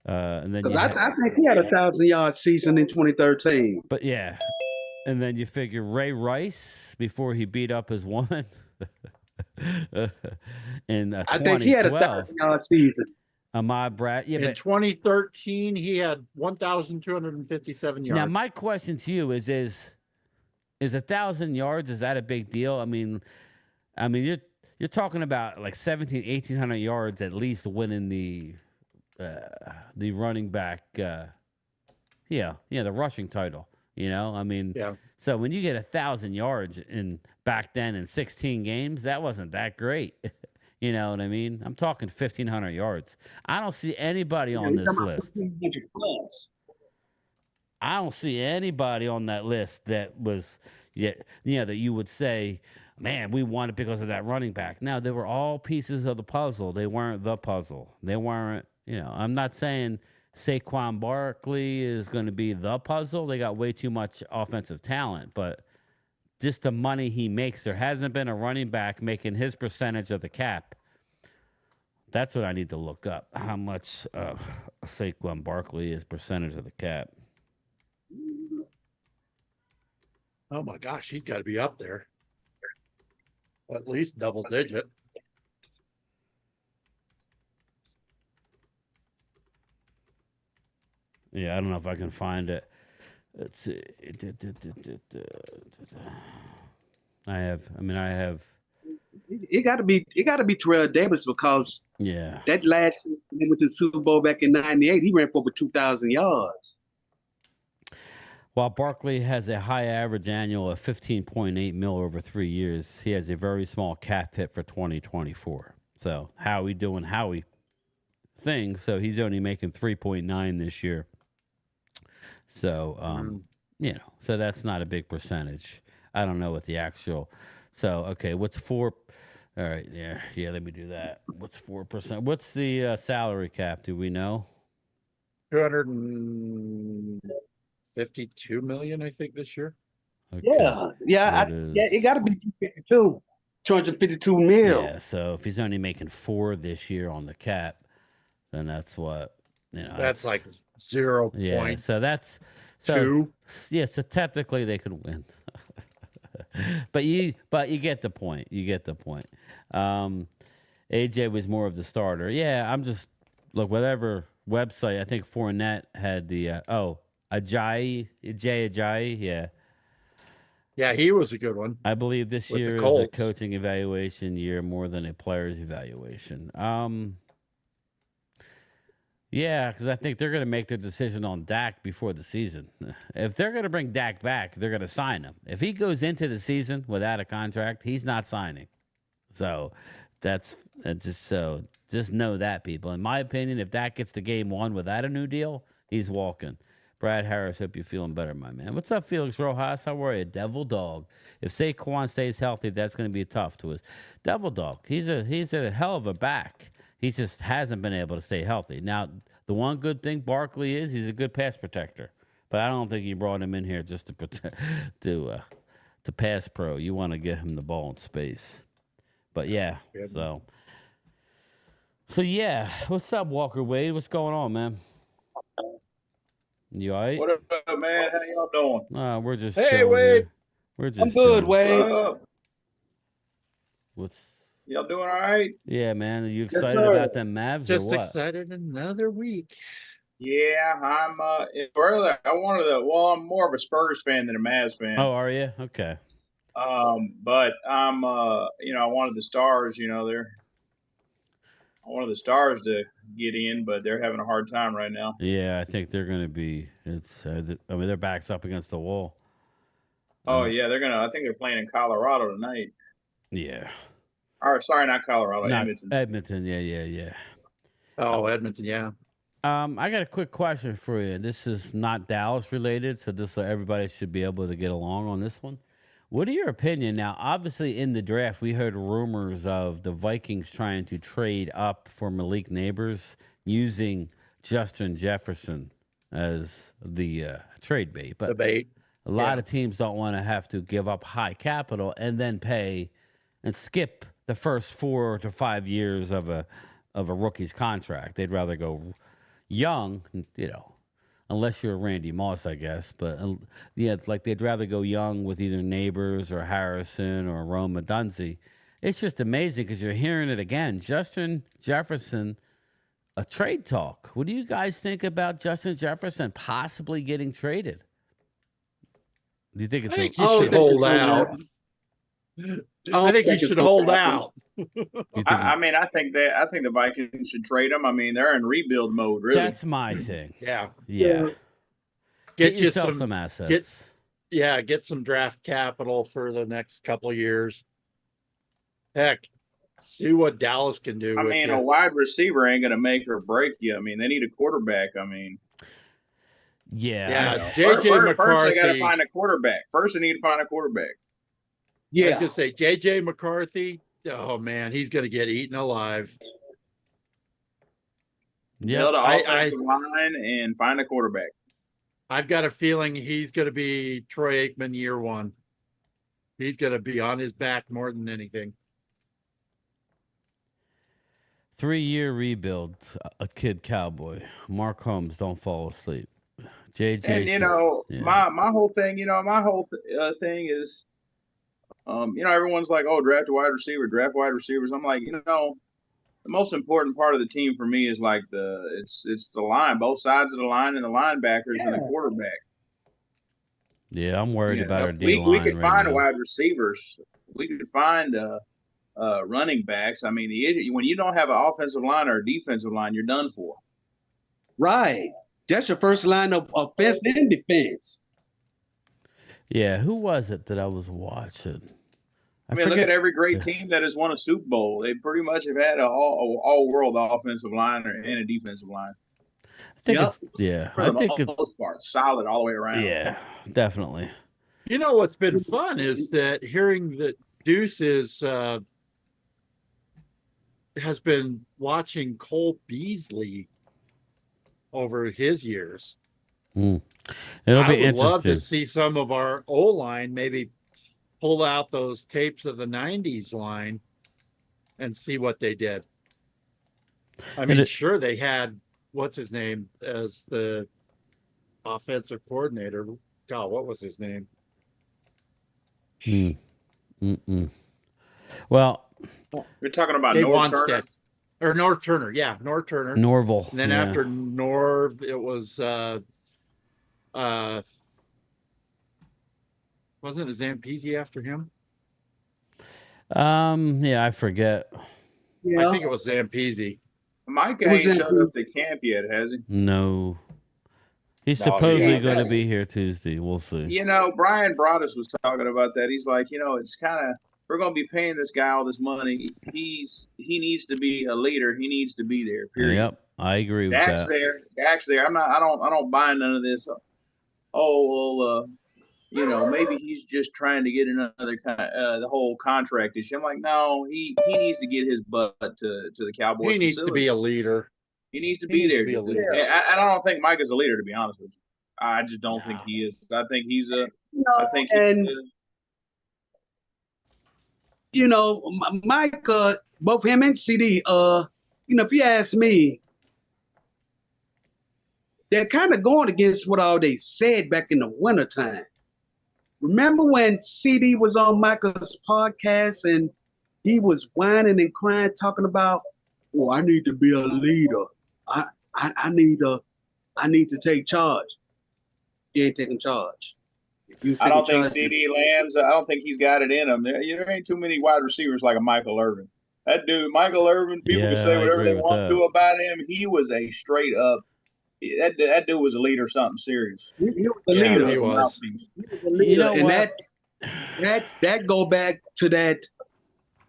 And then I think he had a 1,000-yard season in 2013. But yeah, and then you figure Ray Rice before he beat up his woman in 2012. I think he had a 1,000-yard season. Ahmad Brad. Yeah, In but 2013, he had 1,257 yards. now my question to you is 1,000 yards, is that a big deal? I mean you're talking about like 1,800 yards at least winning the running back the rushing title, I mean, Yeah. so when you get 1,000 yards back then in 16 games, that wasn't that great. You know what I mean? I'm talking 1,500 yards. I don't see anybody on this list. I don't see anybody on that list that was, that you would say, man, we won it because of that running back. Now, they were all pieces of the puzzle. They weren't the puzzle. They weren't, I'm not saying Saquon Barkley is going to be the puzzle. They got way too much offensive talent, but just the money he makes, there hasn't been a running back making his percentage of the cap. That's what I need to look up. How much Saquon Barkley is percentage of the cap. Oh my gosh, he's got to be up there. At least double digit. Yeah, I don't know if I can find it. Let's see. I have. It got to be Terrell Davis because that last year when he went to the Super Bowl back in '98, he ran for over 2,000 yards. While Barkley has a high average annual of $15.8 million over 3 years, he has a very small cap hit for 2024. So Howie doing Howie things. So he's only making 3.9 this year. So so that's not a big percentage. I don't know what the actual. So okay, what's 4? All right, yeah. Let me do that. What's 4%? What's the salary cap? Do we know? 252 million, I think, this year. Okay. It got to be 252 mil. Yeah, so if he's only making 4 this year on the cap, then that's what that's like 0. Yeah, so that's 2. Yeah, so technically they could win. but you get the point. You get the point. AJ was more of the starter. Yeah, I'm just whatever website. I think Fournette had the Ajayi, yeah. Yeah, he was a good one. I believe this year is a coaching evaluation year more than a player's evaluation. Yeah, because I think they're going to make their decision on Dak before the season. If they're going to bring Dak back, they're going to sign him. If he goes into the season without a contract, he's not signing. So that's just know that, people. In my opinion, if Dak gets to game 1 without a new deal, he's walking. Brad Harris, hope you're feeling better, my man. What's up, Felix Rojas? How are you? Devil Dog. If Saquon stays healthy, that's going to be tough to us. Devil Dog, he's a hell of a back. He just hasn't been able to stay healthy. Now, the one good thing Barkley is, he's a good pass protector. But I don't think you brought him in here just to protect, to pass pro. You want to get him the ball in space. But yeah, so yeah. What's up, Walker Wade? What's going on, man? You all right? What up, man? How y'all doing? We're just Hey, chilling Wade. here. We're just I'm good, chilling. Wade. Y'all doing all right? Yeah, man. Are you excited about them Mavs Just or what? excited another week. Yeah, I'm further. I'm more of a Spurs fan than a Mavs fan. Oh, are you? Okay. But I'm I wanted the Stars, I wanted the Stars to get in, but they're having a hard time right now. Yeah, I think they're going to be. Their back's up against the wall. Oh yeah, I think they're playing in Colorado tonight. Yeah. Or sorry, not Colorado, Edmonton. Edmonton, yeah. Oh, Edmonton, yeah. I got a quick question for you. This is not Dallas related, so everybody should be able to get along on this one. What are your opinion? Now, obviously in the draft, we heard rumors of the Vikings trying to trade up for Malik Neighbors using Justin Jefferson as the trade bait. But the bait. A lot of teams don't want to have to give up high capital and then pay and skip the first 4 to 5 years of a rookie's contract. They'd rather go young, unless you're Randy Moss, I guess. But they'd rather go young with either Neighbors or Harrison or Rome Odunze. It's just amazing because you're hearing it again. Justin Jefferson a trade talk. What do you guys think about Justin Jefferson possibly getting traded? Do you think it's I think a, you Oh, should they- hold out. I think you it's should gonna hold happen. out. you think I mean, I think the Vikings should trade him. I mean, they're in rebuild mode, really. that's my thing. Yeah. Yeah. Get you yourself some assets. Get some draft capital for the next couple of years. Heck, see what Dallas can do I with mean, you. a wide receiver ain't going to make or break you. I mean, they need a quarterback. I mean, Yeah. JJ first they got to McCarthy. find a quarterback. First, they need to find a quarterback. I was Yeah. gonna say JJ McCarthy. Oh man, he's gonna get eaten alive. Build an I- offensive line and find a quarterback. I've got a feeling he's gonna be Troy Aikman year one. He's gonna be on his back more than anything. 3-year rebuild. A kid cowboy. Mark Holmes, don't fall asleep. JJ. And you know, yeah. my whole thing, thing is, everyone's like, oh, draft wide receivers. I'm like, the most important part of the team for me is like it's the line, both sides of the line, and the linebackers and the quarterback. Yeah, I'm worried about our we D line could right find now. wide receivers. We could find running backs. I mean, the issue when you don't have an offensive line or a defensive line, you're done for. Right. That's your first line of offense and defense. Yeah, who was it that I was watching? I mean, look at every great team that has won a Super Bowl. They pretty much have had an all-world offensive line and a defensive line. I think Yep. it's yeah. For I the think most part, solid all the way around. yeah, definitely. You know what's been fun is that hearing that Deuce has been watching Cole Beasley over his years. It'll I be would love interesting. to see some of our O-line maybe pull out those tapes of the 90s line and see what they did. I mean, sure, they had, what's his name, as the offensive coordinator. God, what was his name? Well, You're talking about Dave North Wanstead. Turner. Or North Turner. Yeah, North Turner. Norville. And then yeah. after Norv, it was wasn't it Zampese after him? Yeah, I forget. Yeah. I think it was Zampese. Mike was ain't in- showed up to camp yet, has he? No. He's No, supposedly yeah. going to be here Tuesday. We'll see. Brian Broaddus was talking about that. He's like, it's kind of we're going to be paying this guy all this money. He needs to be a leader. He needs to be there. Period. Yep, I agree with Dak's that. there. Dak's there. I don't buy none of this. Oh well, maybe he's just trying to get another the whole contract issue. I'm like, no, he needs to get his butt to the Cowboys. He needs to be a leader. He needs to he be needs to there. be a leader. And I don't think Mike is a leader, to be honest with you. I just don't think he is. I think he's a. I think Mike, both him and CD, if you ask me, they're kind of going against what all they said back in the wintertime. Remember when CD was on Michael's podcast and he was whining and crying, talking about, "Oh, I need to be a leader. I need to take charge." He ain't taking charge. I don't think CD Lamb's. I don't think he's got it in him. There ain't too many wide receivers like a Michael Irvin. That dude, Michael Irvin. People can say whatever they want to about him. He was a straight up. That dude was a leader, something serious. He was a leader. He was. You know and what? that go back to that.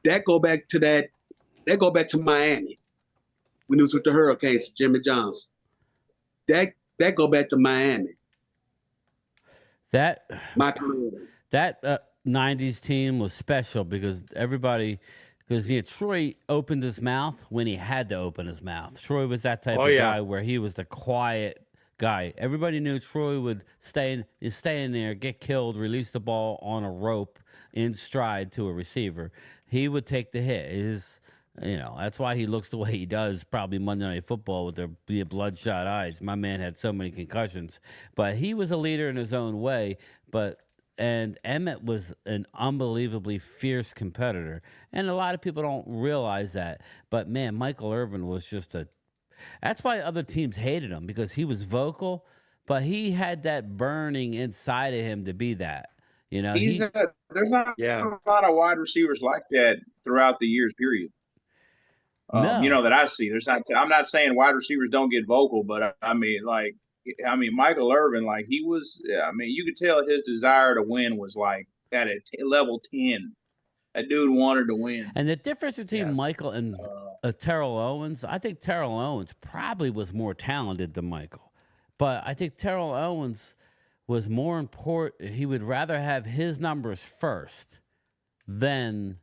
That go back to Miami when he was with the Hurricanes, Jimmy Johnson. That go back to Miami. That Michael. 90s team was special because Troy opened his mouth when he had to open his mouth. Troy was that type of guy where he was the quiet guy. Everybody knew Troy would stay in there, get killed, release the ball on a rope in stride to a receiver. He would take the hit. That's why he looks the way he does, probably Monday Night Football with the bloodshot eyes. My man had so many concussions. But he was a leader in his own way. And Emmett was an unbelievably fierce competitor. And a lot of people don't realize that. But, man, Michael Irvin was just That's why other teams hated him, because he was vocal, but he had that burning inside of him to be that. You know, There's not Yeah. a lot of wide receivers like that throughout the years, period. no. That I see. There's not. I'm not saying wide receivers don't get vocal, but I mean, Michael Irvin, like he was. I mean, you could tell his desire to win was like at a level 10. That dude wanted to win. And the difference between Michael and Terrell Owens, I think Terrell Owens probably was more talented than Michael. But I think Terrell Owens was more important. He would rather have his numbers first than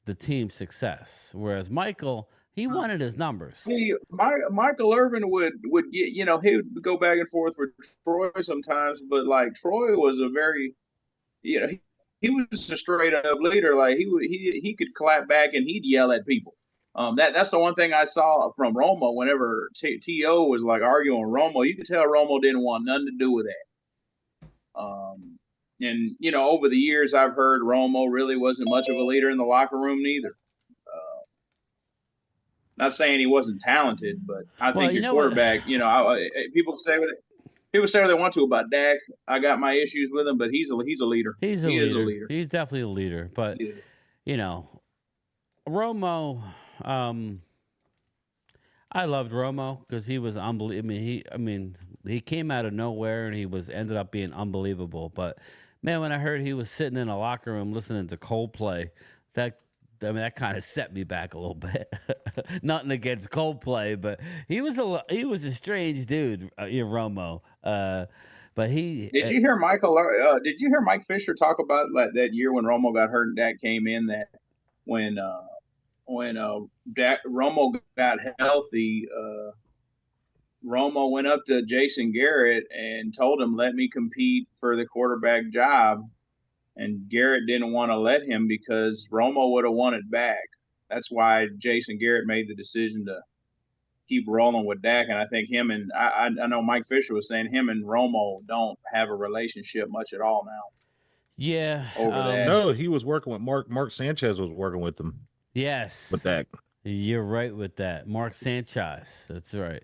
the team's success. Whereas Michael, he wanted his numbers. See, Michael Irvin would get, he would go back and forth with Troy sometimes, but like Troy was a very, he was a straight up leader. Like he could clap back and he'd yell at people. That's the one thing I saw from Romo. Whenever T.O. was like arguing with Romo, you could tell Romo didn't want nothing to do with that. And over the years, I've heard Romo really wasn't much of a leader in the locker room neither. Not saying he wasn't talented, but I think your quarterback. People say what they want to about Dak. I got my issues with him, but he's a leader. He is a leader. He's definitely a leader. But Romo. I loved Romo because he was unbelievable. He came out of nowhere and he ended up being unbelievable. But man, when I heard he was sitting in a locker room listening to Coldplay, that kind of set me back a little bit. Nothing against Coldplay, but he was a strange dude, Romo. But did you hear Mike Fisher talk about that year when Romo got hurt and Dak came in, that when Romo got healthy, Romo went up to Jason Garrett and told him, "Let me compete for the quarterback job." And Garrett didn't want to let him because Romo would have won it back. That's why Jason Garrett made the decision to keep rolling with Dak. And I think I know Mike Fisher was saying him and Romo don't have a relationship much at all now. Yeah. No, he was working with Mark Sanchez was working with him. Yes. With Dak. You're right with that. Mark Sanchez. That's right.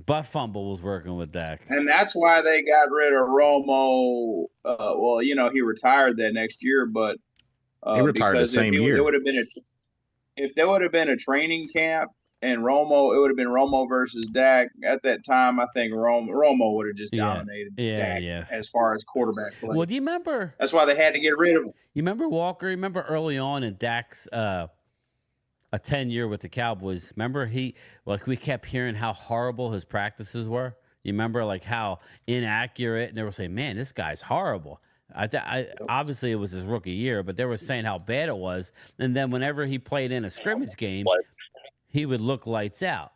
Butt Fumble was working with Dak. And that's why they got rid of Romo. He retired that next year, but he retired the same year. If there would have been a training camp and Romo, it would have been Romo versus Dak. At that time, I think Romo would have just dominated Dak as far as quarterback play. Well, do you remember? That's why they had to get rid of him. You remember Walker? You remember early on in Dak's a 10-year with the Cowboys. Remember we kept hearing how horrible his practices were. You remember how inaccurate, and they were saying, "Man, this guy's horrible." Obviously it was his rookie year, but they were saying how bad it was. And then whenever he played in a scrimmage game, he would look lights out.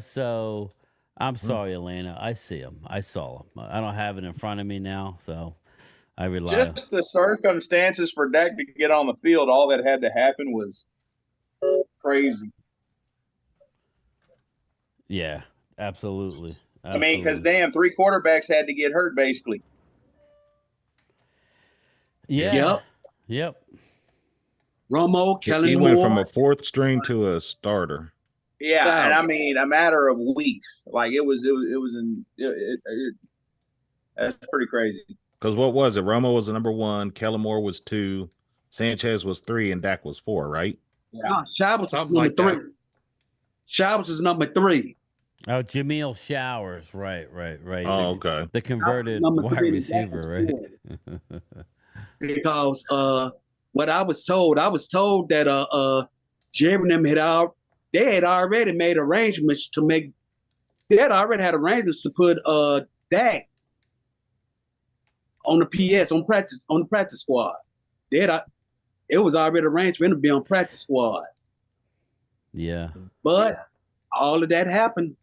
So I'm sorry, Atlanta. I see him. I saw him. I don't have it in front of me now, so I rely. Just the circumstances for Dak to get on the field. All that had to happen was crazy. Yeah, absolutely. I mean, because damn, 3 quarterbacks had to get hurt basically. Yeah. Yep. Romo, Kellen He Moore. went from a 4th string to a starter. Yeah, and I mean, a matter of weeks. Like that's pretty crazy. Because what was it? Romo was the number 1, Kellen Moore was 2, Sanchez was 3, and Dak was 4, right? Yeah. No, Showers was Something number like 3. that. Showers is number 3. Oh, Jameel Showers. Right. Oh, okay. The converted Number wide 3, receiver, right? Because what I was told that Jerry and them had already made arrangements to make. They had already had arrangements to put Dak on the PS on the practice squad. It was already arranged for him to be on practice squad. Yeah. But all of that happened.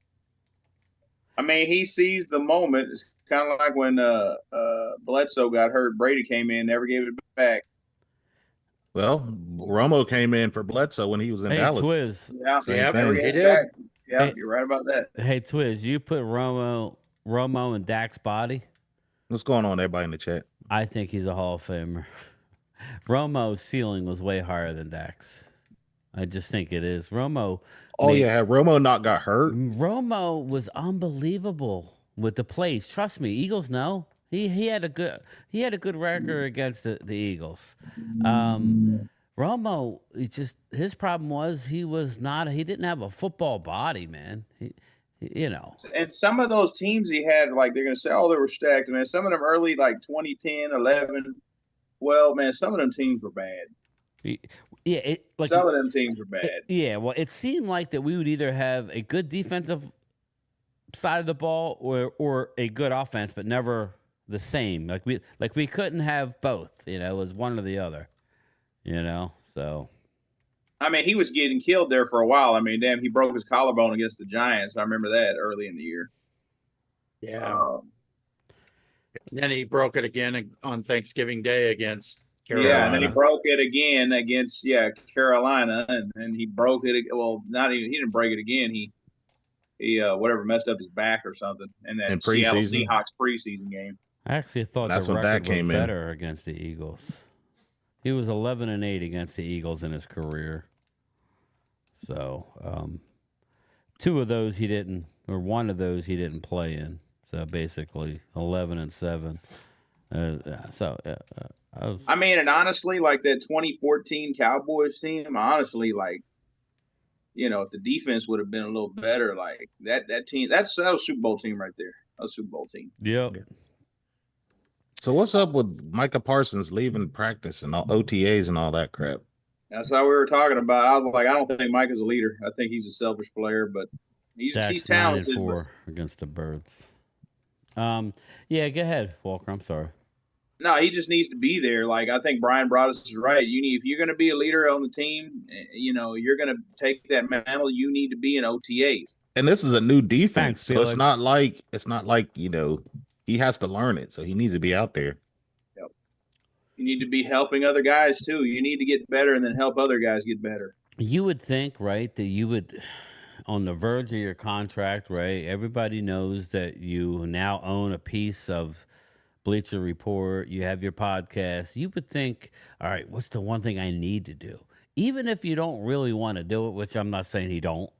I mean, he seized the moment. It's kind of like when Bledsoe got hurt. Brady came in, never gave it back. Well, Romo came in for Bledsoe when he was in Dallas. Twiz. Yeah, Same thing. never gave it back. Yeah, you're right about that. Hey, Twiz, you put Romo in Dak's body. What's going on, everybody in the chat? I think he's a Hall of Famer. Romo's ceiling was way higher than Dak's. I just think it is. Romo. Oh yeah, had Romo not got hurt, Romo was unbelievable with the plays. Trust me, Eagles know. He had a good record against the Eagles. Romo, his problem was he didn't have a football body, man. And some of those teams he had, like, they're gonna say, oh, they were stacked, man. Some of them early, like 2010, 11, 12, man. Some of them teams were bad. Yeah, some of them teams were bad. Well, it seemed like that we would either have a good defensive side of the ball or a good offense, but never the same. Like we couldn't have both. It was one or the other. So. I mean, he was getting killed there for a while. I mean, damn, he broke his collarbone against the Giants. I remember that early in the year. Yeah. And then he broke it again on Thanksgiving Day against Carolina. Yeah, and then he broke it again against Carolina, and then he broke it. Well, he didn't break it again. He whatever messed up his back or something, and that Seattle Seahawks preseason game. I actually thought the record was better against the Eagles. He was 11-8 against the Eagles in his career. So, two of those he didn't, or one of those he didn't play in. So basically, 11-7. I mean, and honestly, like that 2014 Cowboys team, honestly, like, if the defense would have been a little better, like that team, that was a Super Bowl team right there. That was a Super Bowl team. Yep. Yeah. So what's up with Micah Parsons leaving practice and all OTAs and all that crap? That's how we were talking about. I was like, I don't think Micah's a leader. I think he's a selfish player, but he's talented. 9-4 against the Birds. Yeah, go ahead, Walker. I'm sorry. No, he just needs to be there. Like, I think Brian Broaddus is right. If you're going to be a leader on the team, you're going to take that mantle. You need to be in OTAs. And this is a new defense, Thanks, so Felix. it's not like he has to learn it, so he needs to be out there. Yep. You need to be helping other guys too. You need to get better and then help other guys get better. You would think, right, that you would, on the verge of your contract, right? Everybody knows that you now own a piece of Bleacher Report. You have your podcast. You would think, all right, what's the one thing I need to do? Even if you don't really want to do it, which I'm not saying he don't.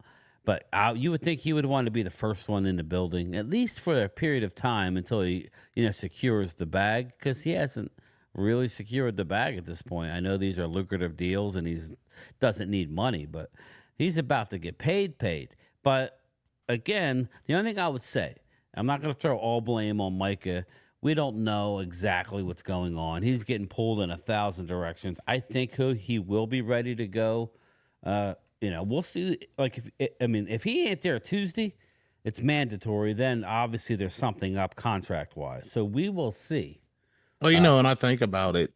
But you would think he would want to be the first one in the building, at least for a period of time until he, secures the bag, because he hasn't really secured the bag at this point. I know these are lucrative deals, and he doesn't need money, but he's about to get paid. But again, the only thing I would say, I'm not going to throw all blame on Micah. We don't know exactly what's going on. He's getting pulled in 1,000 directions. I think he will be ready to go. We'll see. Like, if he ain't there Tuesday, it's mandatory. Then obviously there's something up contract wise. So we will see. Well, and I think about it,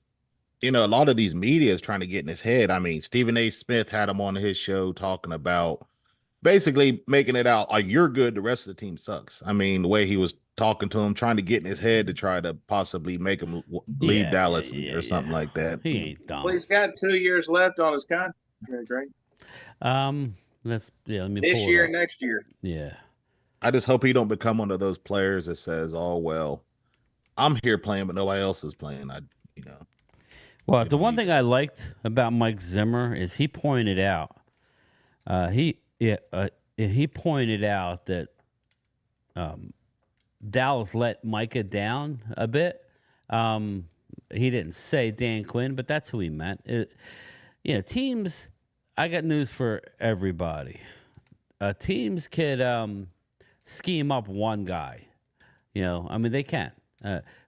a lot of these media is trying to get in his head. I mean, Stephen A. Smith had him on his show talking about basically making it out like you're good, the rest of the team sucks. I mean, the way he was talking to him, trying to get in his head to try to possibly make him leave Dallas or something like that. He ain't dumb. Well, he's got 2 years left on his contract, right? Let me this pull year, it up. next year. Yeah. I just hope he don't become one of those players that says, "Oh well, I'm here playing, but nobody else is playing." Well, the one thing I liked about Mike Zimmer is he pointed out, he pointed out that Dallas let Micah down a bit. He didn't say Dan Quinn, but that's who he meant. Teams. I got news for everybody. Teams could scheme up one guy. They can.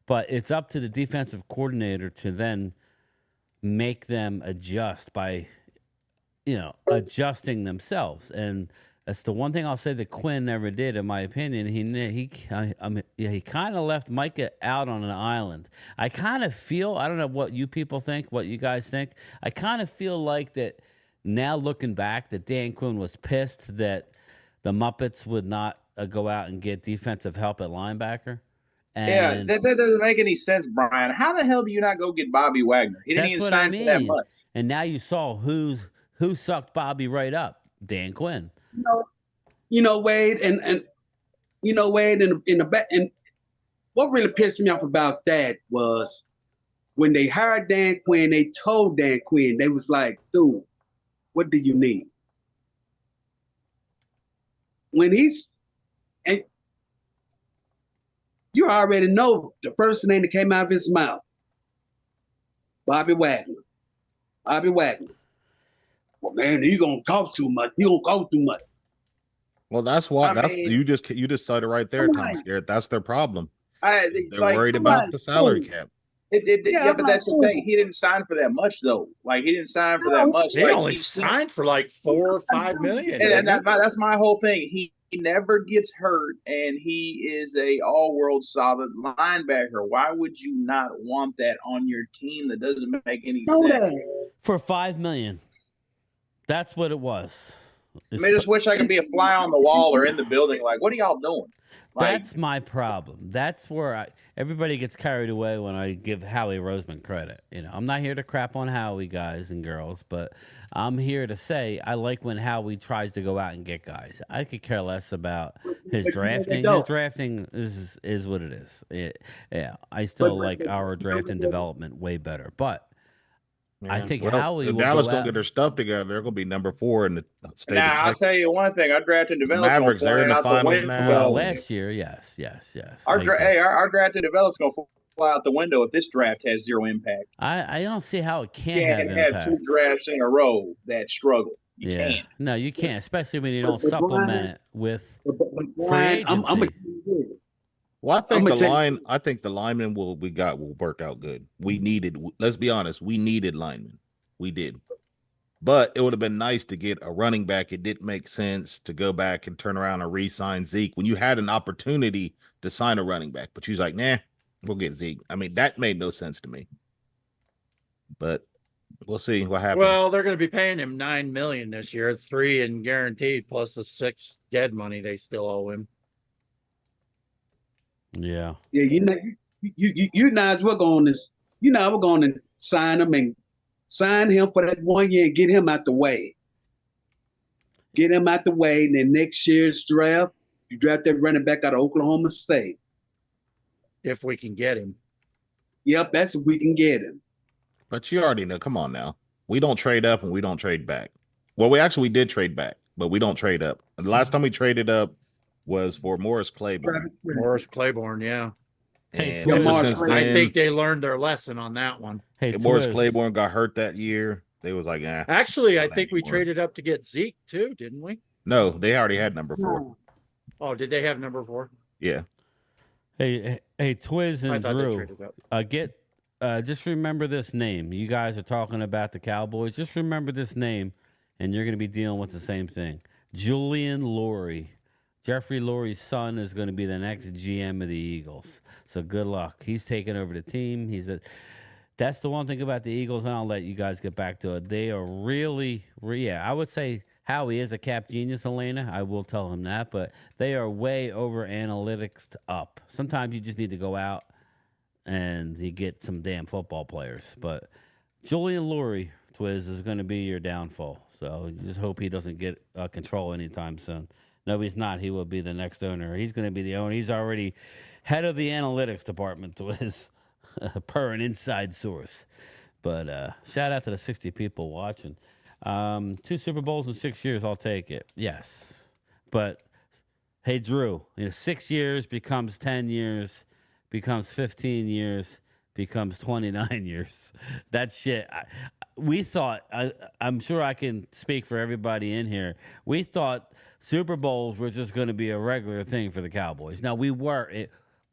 But it's up to the defensive coordinator to then make them adjust by, adjusting themselves. And that's the one thing I'll say that Quinn never did, in my opinion. He kind of left Micah out on an island. I kind of feel, I don't know what you people think, what you guys think. I kind of feel like that now looking back, that Dan Quinn was pissed that the Muppets would not go out and get defensive help at linebacker. And that doesn't make any sense, Brian. How the hell do you not go get Bobby Wagner? He didn't even sign for that much. And now you saw who sucked Bobby right up. Dan Quinn. Wade, and Wade in the back. And what really pissed me off about that was when they hired Dan Quinn, they told Dan Quinn, they was like, dude, what do you need? And you already know the first name that came out of his mouth, Bobby Wagner. Bobby Wagner. Well, man, he gonna talk too much. Well, that's why. I mean, you just said it right there, come Tom on. Scared. That's their problem. They're They're worried about the salary cap. Yeah, but that's the thing. He didn't sign for that much, though. Like, he didn't sign for that much. He like, only signed for like 4 or 5 million. and that's my whole thing. He never gets hurt, and he is a all-world solid linebacker. Why would you not want that on your team? That doesn't make any sense. For $5 million. That's what it was. I just wish I could be a fly on the wall or in the building. Like, what are y'all doing? That's my problem. That's where everybody gets carried away when I give Howie Roseman credit. I'm not here to crap on Howie, guys and girls, but I'm here to say I like when Howie tries to go out and get guys. I could care less about his drafting. His drafting is what it is. I still like our draft and development way better, but I think Howie will Dallas go don't out. get their stuff together. They're going to be number 4 in the state. Now, I'll tell you one thing. Our draft and development Mavericks, they're in the finals now. Well, last year, yes. Our draft and development's going to fly out the window if this draft has zero impact. I don't see how it You can't can't have have 2 impact. drafts in a row that struggle. You can't. No, you can't, especially when you don't But supplement Brian- it with free Brian, I'm agency. Well, I think the linemen will work out good. Let's be honest, we needed linemen. We did. But it would have been nice to get a running back. It didn't make sense to go back and turn around and re-sign Zeke when you had an opportunity to sign a running back. But you was like, nah, we'll get Zeke. I mean, that made no sense to me. But we'll see what happens. Well, they're going to be paying him $9 million this year, 3 in guaranteed, plus the 6 dead money they still owe him. Yeah. Yeah, we're going to sign him and sign him for that 1 year and get him out the way. And then next year's draft, you draft that running back out of Oklahoma State. If we can get him. Yep, that's if we can get him. But you already know. Come on now. We don't trade up and we don't trade back. Well, we did trade back, but we don't trade up. The last time we traded up was for Morris Claiborne. Morris Claiborne, yeah. Hey, And Twiz. ever since I then, think they learned their lesson on that one. Hey, Morris Twiz. Claiborne got hurt that year. They was like, nah. Actually, I Not think we anymore. traded up to get Zeke too, didn't we? No, they already had number 4. Oh, did they have number 4? Yeah. Hey, Twiz I and thought they Drew. traded up. Just remember this name. You guys are talking about the Cowboys. Just remember this name, and you're going to be dealing with the same thing. Julian Lurie. Jeffrey Lurie's son is going to be the next GM of the Eagles. So good luck. He's taking over the team. That's the one thing about the Eagles, and I'll let you guys get back to it. They are really, I would say Howie is a cap genius, Elena. I will tell him that, but they are way over analytics up. Sometimes you just need to go out and you get some damn football players. But Julian Lurie, Twiz, is going to be your downfall. So you just hope he doesn't get control anytime soon. No, he's not. He will be the next owner. He's going to be the owner. He's already head of the analytics department, Twiz, per an inside source. But shout out to the 60 people watching. 2 Super Bowls in 6 years, I'll take it. Yes. But, hey, Drew, 6 years becomes 10 years, becomes 15 years, becomes 29 years. That shit, we thought, I'm sure I can speak for everybody in here, we thought Super Bowls were just going to be a regular thing for the Cowboys. Now, we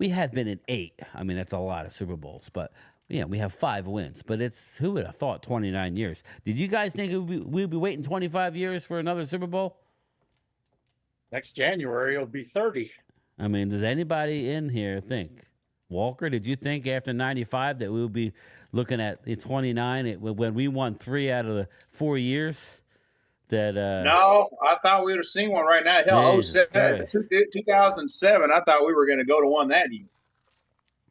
have been in 8. I mean, that's a lot of Super Bowls, but yeah, we have 5 wins, but who would have thought 29 years? Did you guys think we'd be waiting 25 years for another Super Bowl? Next January, it'll be 30. I mean, does anybody in here think? Walker, did you think after 95 that we would be looking at 29 when we won 3 out of the 4 years? No, I thought we would have seen one right now. Hell, 2007, I thought we were going to go to one that year.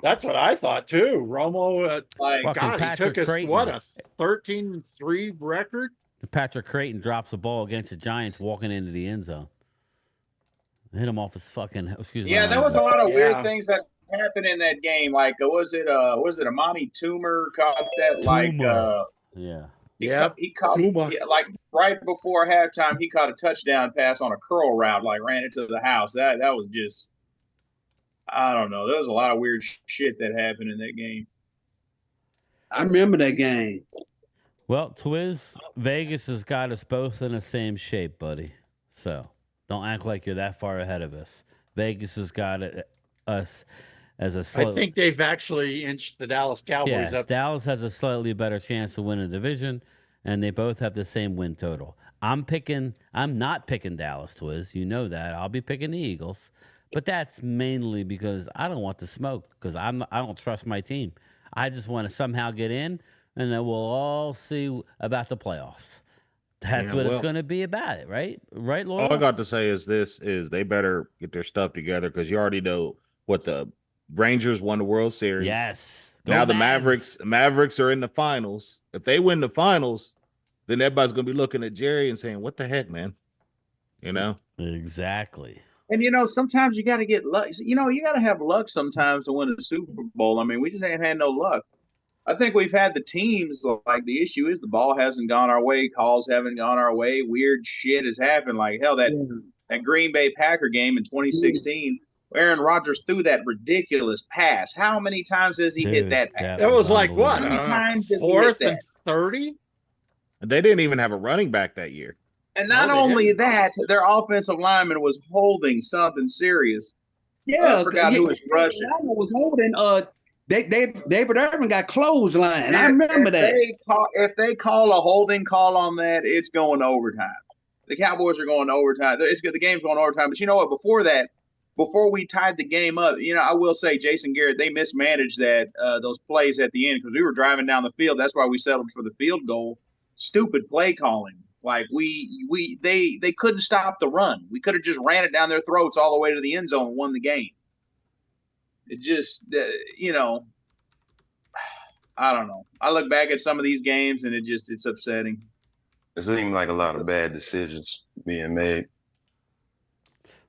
That's what I thought too. Romo, Fucking God, he Patrick took us Creighton. what, a 13-3 record? Patrick Creighton drops the ball against the Giants walking into the end zone. Hit him off his fucking. Excuse me. Yeah, there was a lot of weird things that happened in that game. Like, was it Amani Toomer caught that? Toomer. Yeah. Yep. He caught Puma. like right before halftime. He caught a touchdown pass on a curl route, like ran into the house. That was just, I don't know. There was a lot of weird shit that happened in that game. I remember that game. Well, Twiz, Vegas has got us both in the same shape, buddy. So don't act like you're that far ahead of us. Vegas has got us as a I think they've actually inched the Dallas Cowboys up. Dallas has a slightly better chance to win a division, and they both have the same win total. I'm not picking Dallas, Twiz. You know that. I'll be picking the Eagles. But that's mainly because I don't want to smoke because I don't trust my team. I just want to somehow get in, and then we'll all see about the playoffs. That's what it's going to be about it, right? Right, Laura? All I got to say is they better get their stuff together because you already know what the Rangers won the World Series. Yes. Now the Mavericks are in the finals. If they win the finals, then everybody's going to be looking at Jerry and saying, what the heck, man? You know? Exactly. And, sometimes you got to get luck. You got to have luck sometimes to win a Super Bowl. I mean, we just ain't had no luck. I think we've had the teams, like the issue is the ball hasn't gone our way. Calls haven't gone our way. Weird shit has happened. Like, hell, that Green Bay Packer game in 2016, Aaron Rodgers threw that ridiculous pass. How many times has he hit that pass? That was like what? How many times has he hit Fourth that? and 30? They didn't even have a running back that year. And not only that, their offensive lineman was holding something serious. Yeah, I forgot who was rushing. Was holding. David Irvin got clothesline. I remember that. If they call a holding call on that, it's going to overtime. The Cowboys are going to overtime. The game's going to overtime. But you know what? Before we tied the game up, I will say Jason Garrett, they mismanaged those plays at the end because we were driving down the field. That's why we settled for the field goal. Stupid play calling. Like they couldn't stop the run. We could have just ran it down their throats all the way to the end zone and won the game. It just, I don't know. I look back at some of these games and it's upsetting. It seems like a lot of bad decisions being made.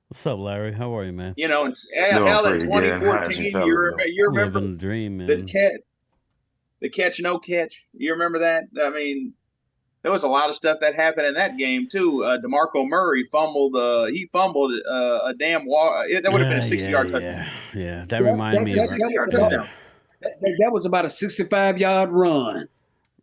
What's up, Larry? How are you, man? Hell, in 2014, you remember the dream, man. The catch, no catch. You remember that? I mean, there was a lot of stuff that happened in that game too. DeMarco Murray fumbled. He fumbled a damn wall. That would have been a 60-yard touchdown. Yeah. That reminded me of 60-yard touchdown. That was about a 65-yard run.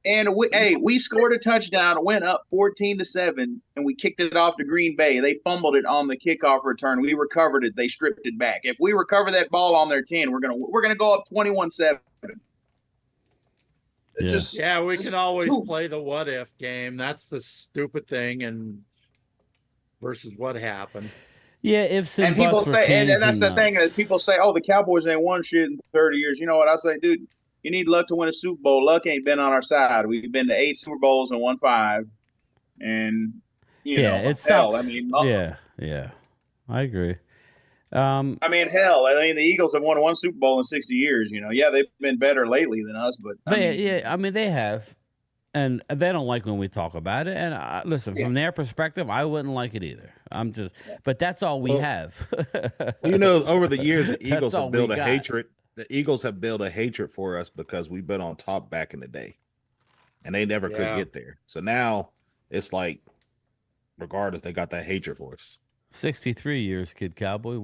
And we scored a touchdown, went up 14-7, and we kicked it off to Green Bay. They fumbled it on the kickoff return. We recovered it. They stripped it back. If we recover that ball on their 10, we're gonna go up 21-7. We can always play the what if game. That's the stupid thing, and versus what happened. Yeah, ifs and people say, and that's the thing that people say, oh, the Cowboys ain't won shit in 30 years. You know what I say, dude? You need luck to win a Super Bowl. Luck ain't been on our side. We've been to 8 Super Bowls and won 5, and it sucks. I mean, yeah, I agree. The Eagles have won 1 Super Bowl in 60 years. They've been better lately than us, but they have, and they don't like when we talk about it. And listen, from their perspective, I wouldn't like it either. But that's all we have. Over the years, the Eagles have built a hatred. The Eagles have built a hatred for us because we've been on top back in the day, and they never could get there. So now it's like, regardless, they got that hatred for us. 63 years, Kid Cowboy.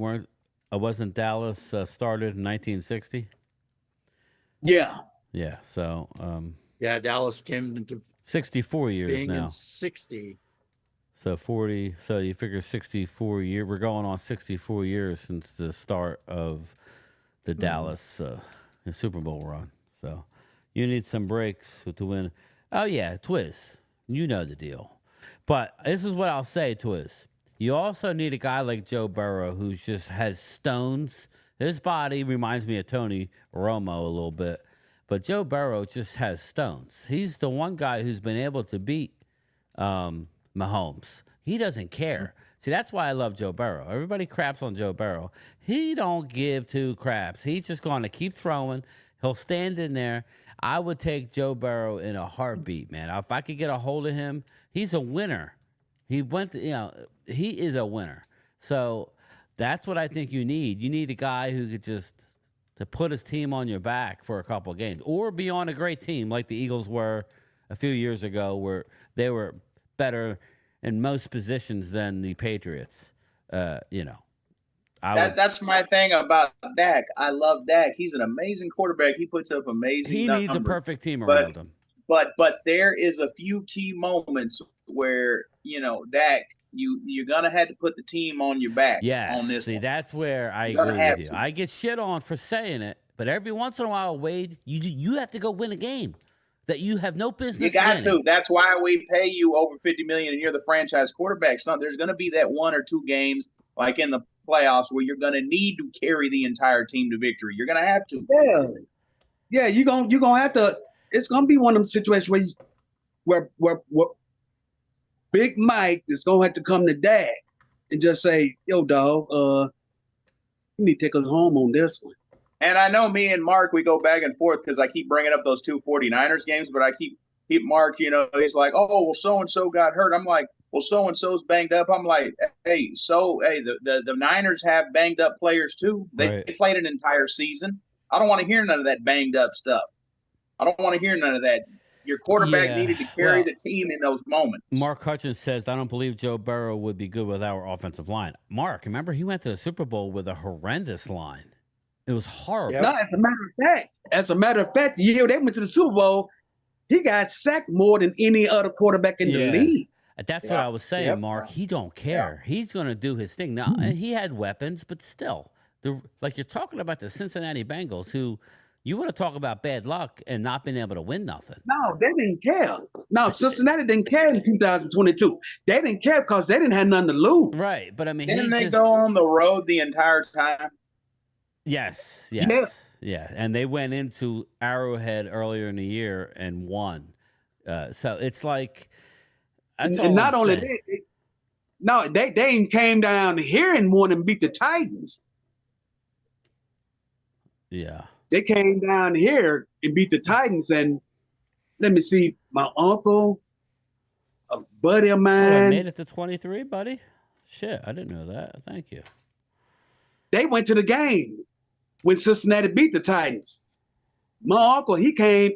Wasn't Dallas started in 1960? Yeah. Yeah. So. Dallas came into 64 years now. In 60. So 40. So you figure 64 years. We're going on 64 years since the start of the Dallas Super Bowl run. So you need some breaks to win. Oh yeah, Twiz. You know the deal. But this is what I'll say, Twiz. You also need a guy like Joe Burrow who just has stones. His body reminds me of Tony Romo a little bit. But Joe Burrow just has stones. He's the one guy who's been able to beat Mahomes. He doesn't care. See, that's why I love Joe Burrow. Everybody craps on Joe Burrow. He don't give 2 craps. He's just going to keep throwing. He'll stand in there. I would take Joe Burrow in a heartbeat, man. If I could get a hold of him, he's a winner. He is a winner. So that's what I think you need. You need a guy who could to put his team on your back for a couple of games or be on a great team like the Eagles were a few years ago where they were better in most positions than the Patriots. You know, That's my thing about Dak. I love Dak. He's an amazing quarterback. He puts up amazing he numbers. needs a perfect team but around him. but there is a few key moments where Dak, you're gonna have to put the team on your back. Yes, on this see, one. that's where I You're gonna agree have with you. to. I get shit on for saying it, but every once in a while, Wade, you have to go win a game that you have no business You got winning. to. That's why we pay you over $50 million, and you're the franchise quarterback. So there's going to be that 1 or 2 games, like in the playoffs, where you're going to need to carry the entire team to victory. You're going to have to. Yeah. You're gonna have to. It's gonna be one of them situations where Big Mike is gonna have to come to Dak and just say, "Yo, dog, you need to take us home on this one." And I know me and Mark, we go back and forth because I keep bringing up those 2 49ers games, but I keep Mark, he's like, "Oh, well, so-and-so got hurt." I'm like, "Well, so-and-so's banged up." I'm like, hey, the Niners have banged up players too. They played an entire season. I don't want to hear none of that banged up stuff. I don't want to hear none of that. Your quarterback needed to carry the team in those moments. Mark Hutchins says, I don't believe Joe Burrow would be good with our offensive line. Mark, remember, he went to the Super Bowl with a horrendous line. It was horrible. No, as a matter of fact, the year they went to the Super Bowl, he got sacked more than any other quarterback in the league. That's what I was saying, Mark. He don't care. He's going to do his thing. Now, he had weapons, but still, like you're talking about the Cincinnati Bengals, who you want to talk about bad luck and not being able to win nothing. No, they didn't care. No, Cincinnati didn't care in 2022. They didn't care because they didn't have nothing to lose. Right, but I mean, didn't they go on the road the entire time? Yes. Yeah. And they went into Arrowhead earlier in the year and won. So it's like, that's all and not I'm only saying. that, they came down here and won and beat the Titans. Yeah. They came down here and beat the Titans. And let me see, my uncle, a buddy of mine. Oh, I made it to 23, buddy. Shit, I didn't know that. Thank you. They went to the game when Cincinnati beat the Titans. My uncle, he came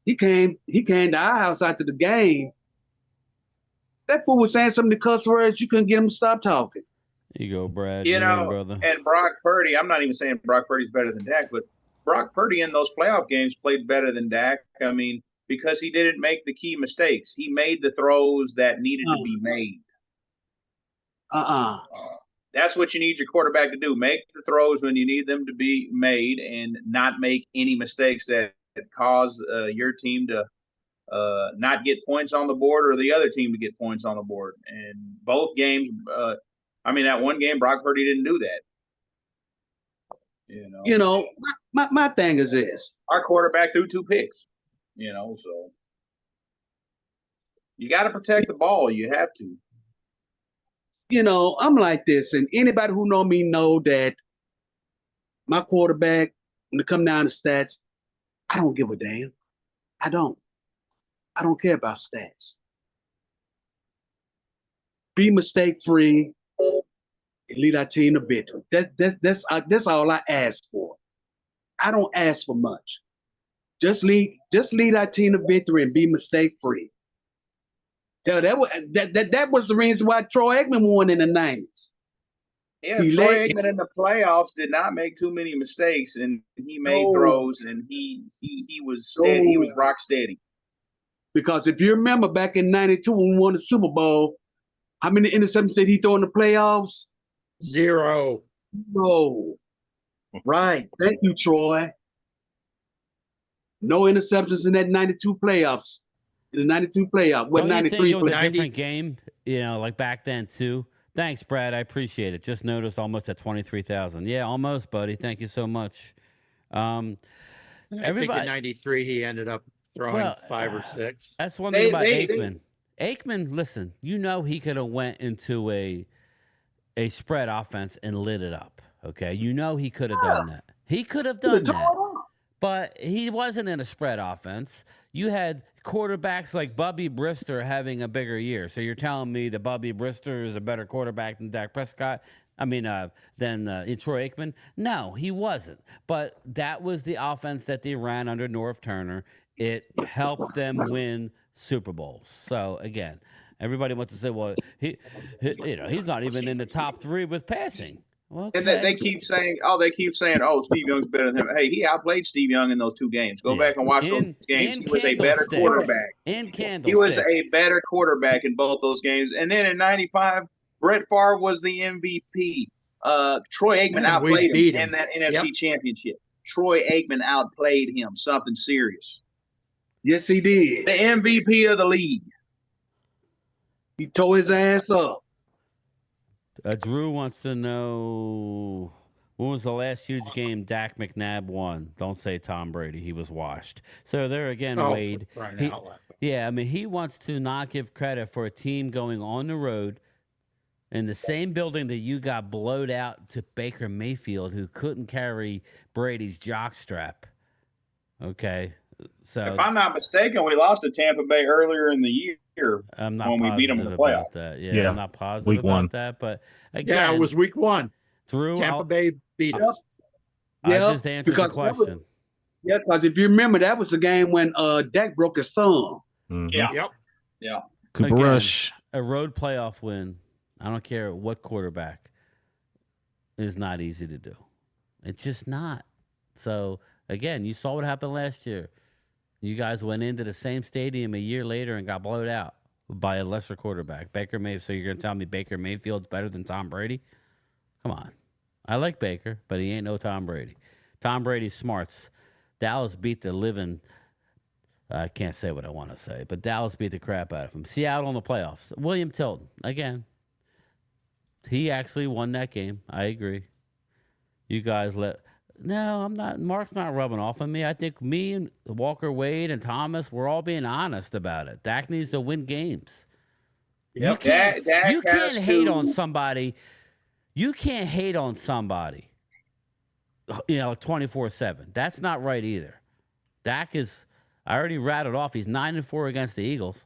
to our house after the game. That fool was saying some of the cuss words, you couldn't get him to stop talking. Here you go, Brad. Brother. And Brock Purdy, I'm not even saying Brock Purdy's better than Dak, but Brock Purdy in those playoff games played better than Dak. I mean, because he didn't make the key mistakes. He made the throws that needed to be made. That's what you need your quarterback to do. Make the throws when you need them to be made and not make any mistakes that cause your team to not get points on the board or the other team to get points on the board. And both games, that one game, Brock Purdy didn't do that. My thing is this. Our quarterback threw 2 picks, so you got to protect the ball. You have to. I'm like this, and anybody who know me know that my quarterback, when it come down to stats, I don't give a damn. I don't care about stats. Be mistake-free and lead our team to victory. That's all I ask for. I don't ask for much. Just lead our team to victory and be mistake-free. That was the reason why Troy Aikman won in the 90s. Yeah, Troy Aikman in the playoffs did not make too many mistakes, and he made throws, and he was steady. He was rock steady. Because if you remember back in '92 when we won the Super Bowl, how many interceptions did he throw in the playoffs? 0. No. Right. Thank you, Troy. No interceptions in that 92 playoffs. In the 92 playoff. Don't 93 you think it was a different game, like back then too? Thanks, Brad. I appreciate it. Just noticed almost at 23,000. Yeah, almost, buddy. Thank you so much. I think in 93 he ended up throwing 5 or 6. That's one thing about Aikman. Aikman, listen, he could have went into a spread offense and lit it up. Okay, he could have done that. He could have done that. But he wasn't in a spread offense. You had quarterbacks like Bubby Brister having a bigger year. So you're telling me that Bubby Brister is a better quarterback than Dak Prescott? Than Troy Aikman? No, he wasn't. But that was the offense that they ran under Norv Turner, It helped them win Super Bowls. So again, everybody wants to say, well, he's not even in the top 3 with passing. Well, okay. And they keep saying, Steve Young's better than him. Hey, he outplayed Steve Young in those 2 games. Go back and watch those games. He was a better quarterback. He was a better quarterback in both those games. And then in '95, Brett Favre was the MVP. Troy Aikman outplayed him in that NFC Championship. Troy Aikman outplayed him. Something serious. Yes, he did. The MVP of the league. He tore his ass up. Drew wants to know, when was the last huge game Dak McNabb won? Don't say Tom Brady. He was washed. So there again, Wade. He wants to not give credit for a team going on the road in the same building that you got blowed out to Baker Mayfield, who couldn't carry Brady's jockstrap. Okay. So if I'm not mistaken, we lost to Tampa Bay earlier in the year when we beat them in the playoffs. That. Yeah, I'm not positive week about 1. that. But again, it was week 1. Drew, Tampa Bay beat us. I just answered the question. Because if you remember, that was the game when Dak broke his thumb. Mm-hmm. Yeah. Cooper Rush. A road playoff win, I don't care what quarterback, is not easy to do. It's just not. So, again, you saw what happened last year. You guys went into the same stadium a year later and got blowed out by a lesser quarterback, Baker Mayfield. So you're going to tell me Baker Mayfield's better than Tom Brady? Come on. I like Baker, but he ain't no Tom Brady. Tom Brady's smarts. Dallas beat the living, I can't say what I want to say, but Dallas beat the crap out of him. Seattle in the playoffs. William Tilton, again, he actually won that game. I agree. You guys No, I'm not. Mark's not rubbing off on me. I think me and Walker, Wade, and Thomas, we're all being honest about it. Dak needs to win games. Yep. You can't hate on somebody. You can't hate on somebody, 24/7. That's not right either. Dak is, I already rattled off, he's 9-4 against the Eagles.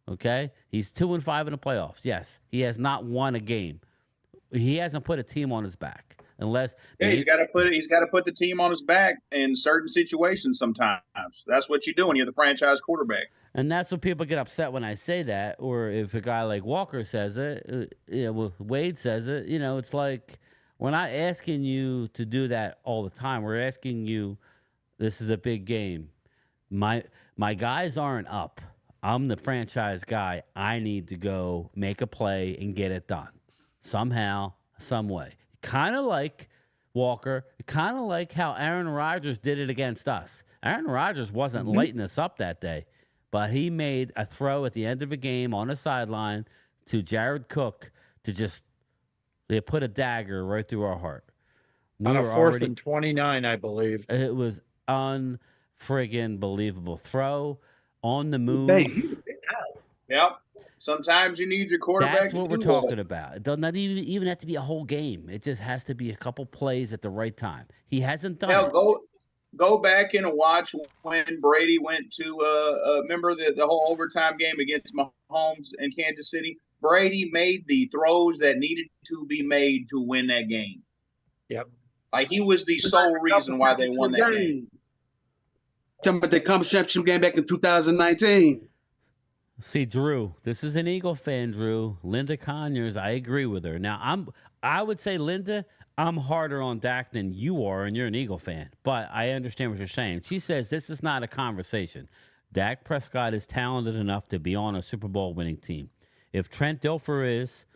Okay? He's 2-5 in the playoffs. Yes, he has not won a game. He hasn't put a team on his back. Unless he's got to put the team on his back in certain situations sometimes. That's what you do when you're the franchise quarterback. And that's what people get upset when I say that, or if a guy like Walker says it, Wade says it. It's like we're not asking you to do that all the time. We're asking you, this is a big game. My guys aren't up. I'm the franchise guy. I need to go make a play and get it done somehow, some way. Kind of like Walker, kind of like how Aaron Rodgers did it against us. Aaron Rodgers wasn't lighting us up that day, but he made a throw at the end of a game on the sideline to Jared Cook to they put a dagger right through our heart. On a 4th and 29, I believe. It was unfriggin' believable. Throw on the move. Yep. Sometimes you need your quarterback. That's what we're talking about. It does not even have to be a whole game. It just has to be a couple plays at the right time. He hasn't done it. Go back and watch when Brady went to remember the whole overtime game against Mahomes in Kansas City. Brady made the throws that needed to be made to win that game. Yep. Like he was the sole reason why they won that game. Talking about the conference championship game back in 2019. See, Drew, this is an Eagle fan, Drew. Linda Conyers, I agree with her. Now, I would say, Linda, I'm harder on Dak than you are, and you're an Eagle fan. But I understand what you're saying. She says this is not a conversation. Dak Prescott is talented enough to be on a Super Bowl winning team. If Trent Dilfer is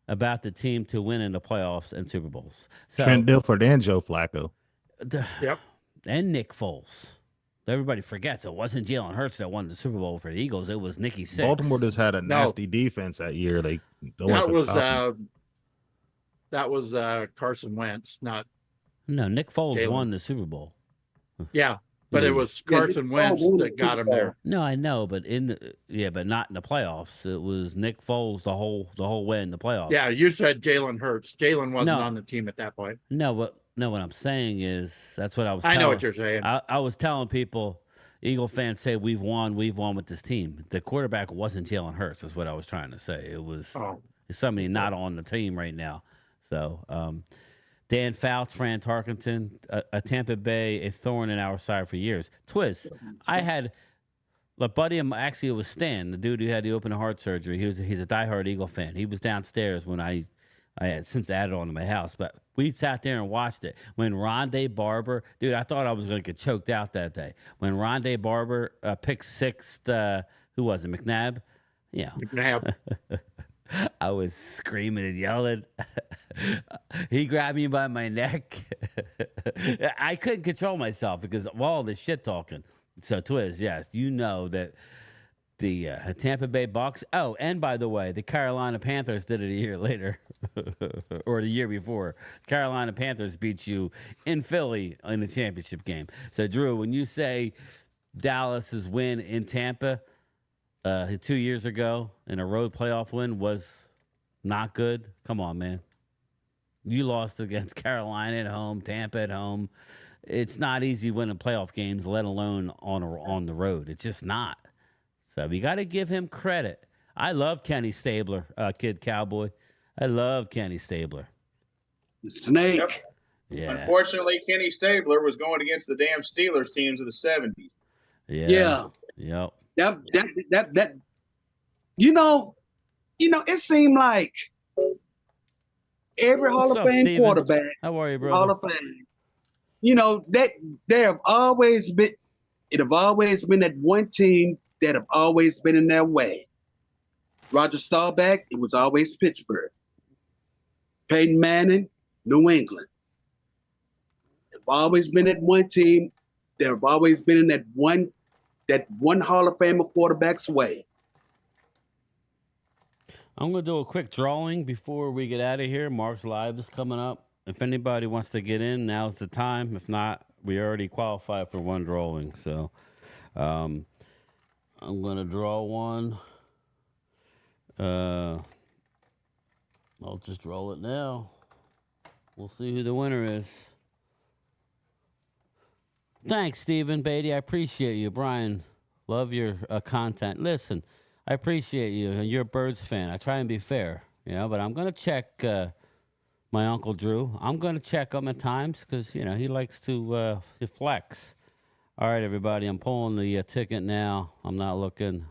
about the team to win in the playoffs and Super Bowls. So, Trent Dilfer and Joe Flacco. Yep. And Nick Foles. Everybody forgets it wasn't Jalen Hurts that won the Super Bowl for the Eagles. It was Nicky Six. Baltimore just had a nasty defense that year. That was Carson Wentz, not. No, Nick Foles Jalen won the Super Bowl. Yeah, but it was Carson Wentz that got him there. No, I know, but but not in the playoffs. It was Nick Foles the whole way in the playoffs. Yeah, you said Jalen Hurts. Jalen wasn't on the team at that point. No, what I'm saying is that's what I was. I know what you're saying. I was telling people, Eagle fans say we've won with this team. The quarterback wasn't Jalen Hurts. Is what I was trying to say. It was somebody not on the team right now. So, Dan Fouts, Fran Tarkenton, a Tampa Bay, a thorn in our side for years. Twist, I had a buddy of mine, actually it was Stan, the dude who had the open heart surgery. He's a diehard Eagle fan. He was downstairs when I had since added on to my house, but we sat there and watched it. When Rondé Barber, dude, I thought I was going to get choked out that day. When Rondé Barber picked sixth, who was it, McNabb? Yeah. McNabb. I was screaming and yelling. He grabbed me by my neck. I couldn't control myself because of all the shit talking. So, Twiz, yes, you know that the Tampa Bay Bucks. Oh, and by the way, the Carolina Panthers did it a year later, or the year before. Carolina Panthers beat you in Philly in the championship game. So, Drew, when you say Dallas's win in Tampa 2 years ago in a road playoff win was not good, come on, man. You lost against Carolina at home, Tampa at home. It's not easy winning playoff games, let alone on the road. It's just not. So we got to give him credit. I love Kenny Stabler, Kid Cowboy. I love Kenny Stabler. Snake. Yep. Yeah. Unfortunately, Kenny Stabler was going against the damn Steelers teams of the 70s. Yeah. Yep. That you know, it seemed like every Hall What's of up, Fame Steven? quarterback, How are you, brother? Hall of Fame, that there have always been, that one team that have always been in their way. Roger Staubach, it was always Pittsburgh. Peyton Manning, New England. They've always been that one team. They've always been in that one Hall of Famer quarterback's way. I'm going to do a quick drawing before we get out of here. Mark's Live is coming up. If anybody wants to get in, now's the time. If not, we already qualified for one drawing. So I'm going to draw one. I'll just draw it now. We'll see who the winner is. Thanks, Stephen Beatty. I appreciate you. Brian, love your content. Listen, I appreciate you. You're a Birds fan. I try and be fair, but I'm going to check my Uncle Drew. I'm going to check him at times because, he likes to flex. All right, everybody, I'm pulling the ticket now. I'm not looking.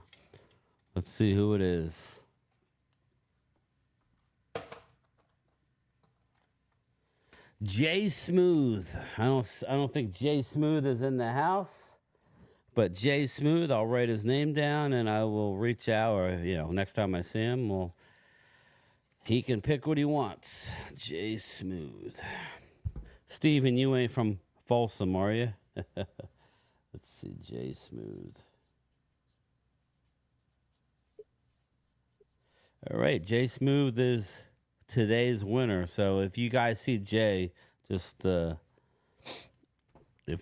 Let's see who it is. Jay Smooth. I don't think Jay Smooth is in the house, but Jay Smooth, I'll write his name down and I will reach out, or next time I see him, he can pick what he wants. Jay Smooth. Steven, you ain't from Folsom, are you? Let's see, Jay Smooth. All right, Jay Smooth is today's winner. So if you guys see Jay, just if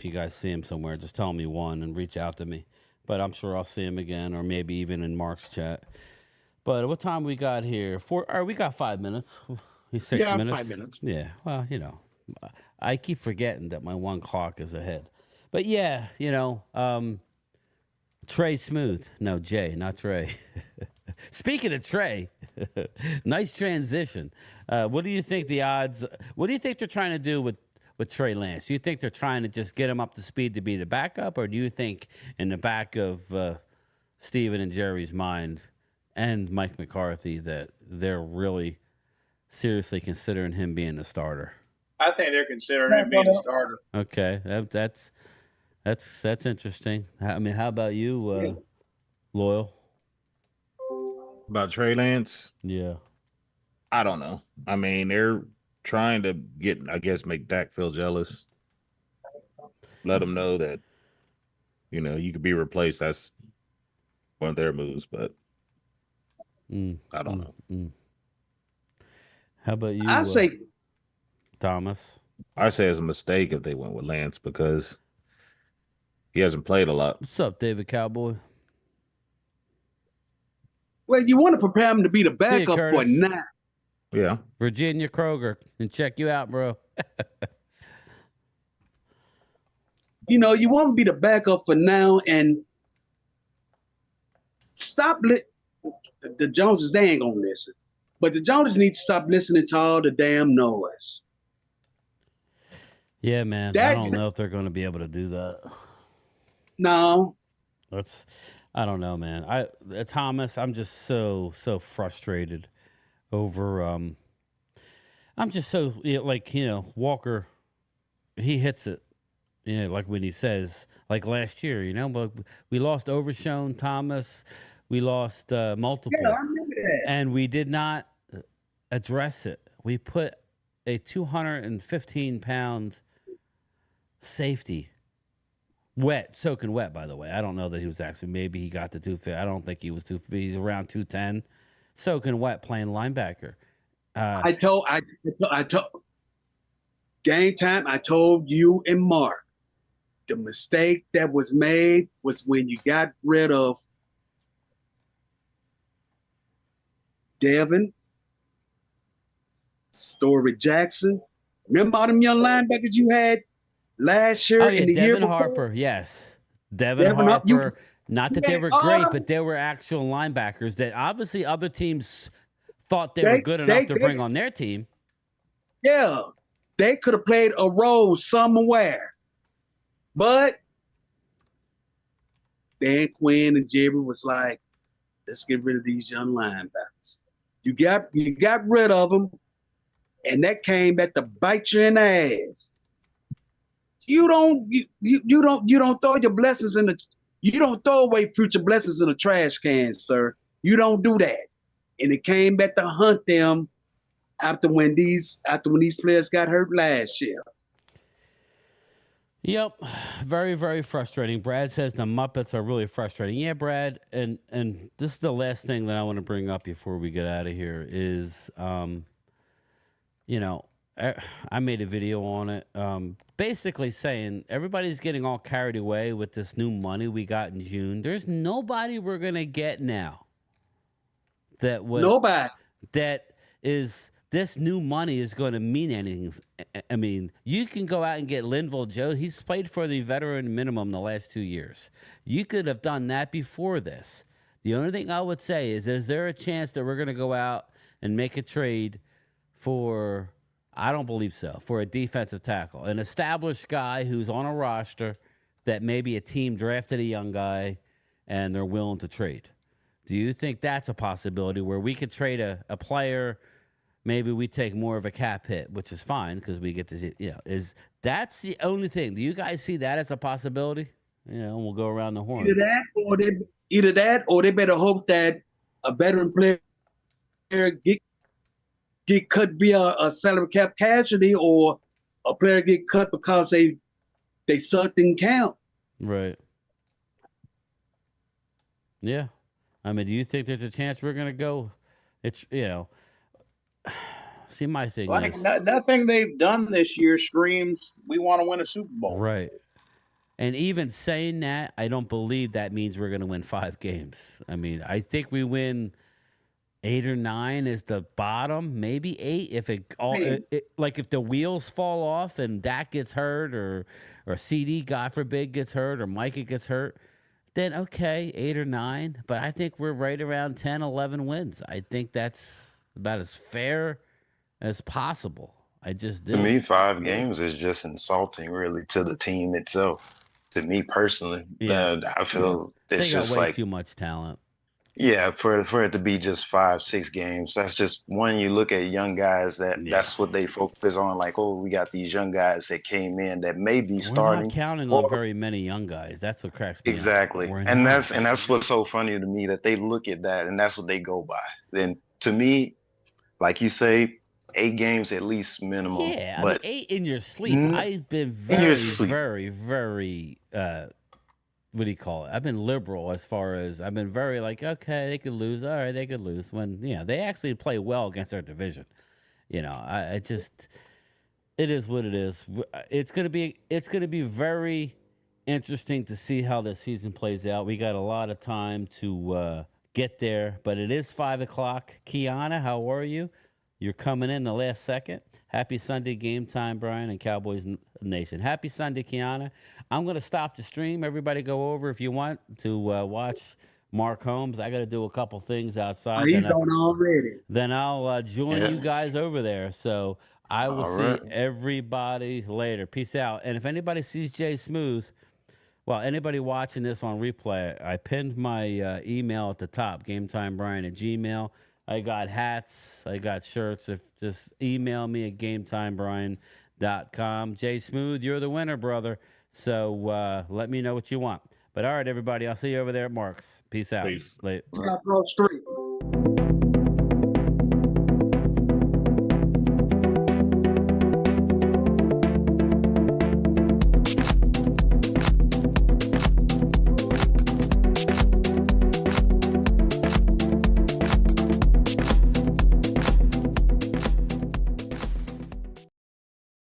you guys see him somewhere, just tell him he won and reach out to me. But I'm sure I'll see him again, or maybe even in Mark's chat. But what time we got here? We got 5 minutes. He's 6 minutes. 5 minutes. Yeah. Well, I keep forgetting that my 1 clock is ahead. But yeah, Trey Smooth. No, Jay, not Trey. Speaking of Trey, nice transition. What do you think the odds? What do you think they're trying to do with Trey Lance? Do you think they're trying to just get him up to speed to be the backup, or do you think in the back of Steven and Jerry's mind and Mike McCarthy that they're really seriously considering him being the starter? I think they're considering him being a starter. Okay, that's interesting. I mean, how about you, Loyal? About Trey Lance? Yeah. I don't know. I mean, they're trying to make Dak feel jealous. Let him know that, you could be replaced. That's one of their moves, but I don't know. How about you? I say, Thomas. I say it's a mistake if they went with Lance because he hasn't played a lot. What's up, David Cowboy? well, you want to prepare him to be the See you, backup for Curtis. now. Yeah. Virginia Kroger, and check you out, bro. You want to be the backup for now and stop. The Joneses, they ain't gonna listen, but the Joneses need to stop listening to all the damn noise. Yeah, man. I don't know if they're going to be able to do that. No. I don't know, man. Thomas, I'm just so frustrated over. I'm just so Walker. He hits it, like when he says, like last year, but we lost Overshone, Thomas. We lost multiple, Yeah, I remember that. and we did not address it. We put a 215-pound safety, soaking wet, by the way. I don't know that he was actually, maybe he got to 250. I don't think he was 250. He's around 210, soaking wet, playing linebacker. I told game time. I told you and Mark, the mistake that was made was when you got rid of Devin, Story Jackson. Remember all them young linebackers you had last year and the year Devin before? Harper, yes. Devin Harper. Not that they were great, but they were actual linebackers that obviously other teams thought they were good enough to bring on their team. Yeah, they could have played a role somewhere. But Dan Quinn and Jerry was like, let's get rid of these young linebackers. You got rid of them, and that came back to bite you in the ass. You don't throw your blessings you don't throw away future blessings in the trash can, sir. You don't do that. And it came back to hunt them after when these players got hurt last year. Yep. Very, very frustrating. Brad says the Muppets are really frustrating. Yeah, Brad, and this is the last thing that I want to bring up before we get out of here is, I made a video on it, basically saying everybody's getting all carried away with this new money we got in June. There's nobody we're going to get now nobody. That is, this new money is going to mean anything. I mean, you can go out and get Linval Joe. He's played for the veteran minimum the last 2 years. You could have done that before this. The only thing I would say is there a chance that we're going to go out and make a trade for, I don't believe so, for a defensive tackle, an established guy who's on a roster that maybe a team drafted a young guy and they're willing to trade? Do you think that's a possibility where we could trade a player? Maybe we take more of a cap hit, which is fine because we get to, that's the only thing. Do you guys see that as a possibility? We'll go around the horn. Either that or they better hope that a veteran player get cut via a salary cap casualty, or a player get cut because they sucked in count. Right. Yeah. I mean, do you think there's a chance we're going to go? It's, see, my thing is nothing they've done this year screams we want to win a Super Bowl. Right. And even saying that, I don't believe that means we're going to win 5 games. I mean, I think we win 8 or 9 is the bottom, maybe 8. If if the wheels fall off and Dak gets hurt, or CD, God forbid, gets hurt, or Micah gets hurt, then okay, 8 or 9. But I think we're right around 10, 11 wins. I think that's about as fair as possible. I just do. To me, 5 games is just insulting, really, to the team itself. To me personally, I feel it's just way too much talent. Yeah, for it to be just 5, 6 games, that's just one. You look at young guys that's what they focus on. Like, oh, we got these young guys that came in that may be starting. We're not counting on very many young guys. That's what cracks me up. Exactly, and that's what's so funny to me, that they look at that and that's what they go by. Then to me, like you say, 8 games at least minimum. Yeah, but 8 in your sleep. I've been very, very. What do you call it? I've been liberal as far as I've been very like, okay, they could lose. All right, they could lose when they actually play well against their division. I just, it is what it is. It's gonna be very interesting to see how the season plays out. We got a lot of time to get there, but it is 5:00. Kiana, how are you? You're coming in the last second. Happy Sunday game time, Brian, and Cowboys Nation. Happy Sunday, Kiana. I'm going to stop the stream. Everybody go over if you want to watch Mark Holmes. I got to do a couple things outside. He's on already. Then I'll join you guys over there. So I will All see right. everybody later. Peace out. And if anybody sees Jay Smooth, well, anybody watching this on replay, I pinned my email at the top, GameTimeBrian@gmail. I got hats. I got shirts. Just email me at GameTimeBrian.com. Jay Smooth, you're the winner, brother. So let me know what you want. But all right, everybody, I'll see you over there at Mark's. Peace out. Peace. Late. Street.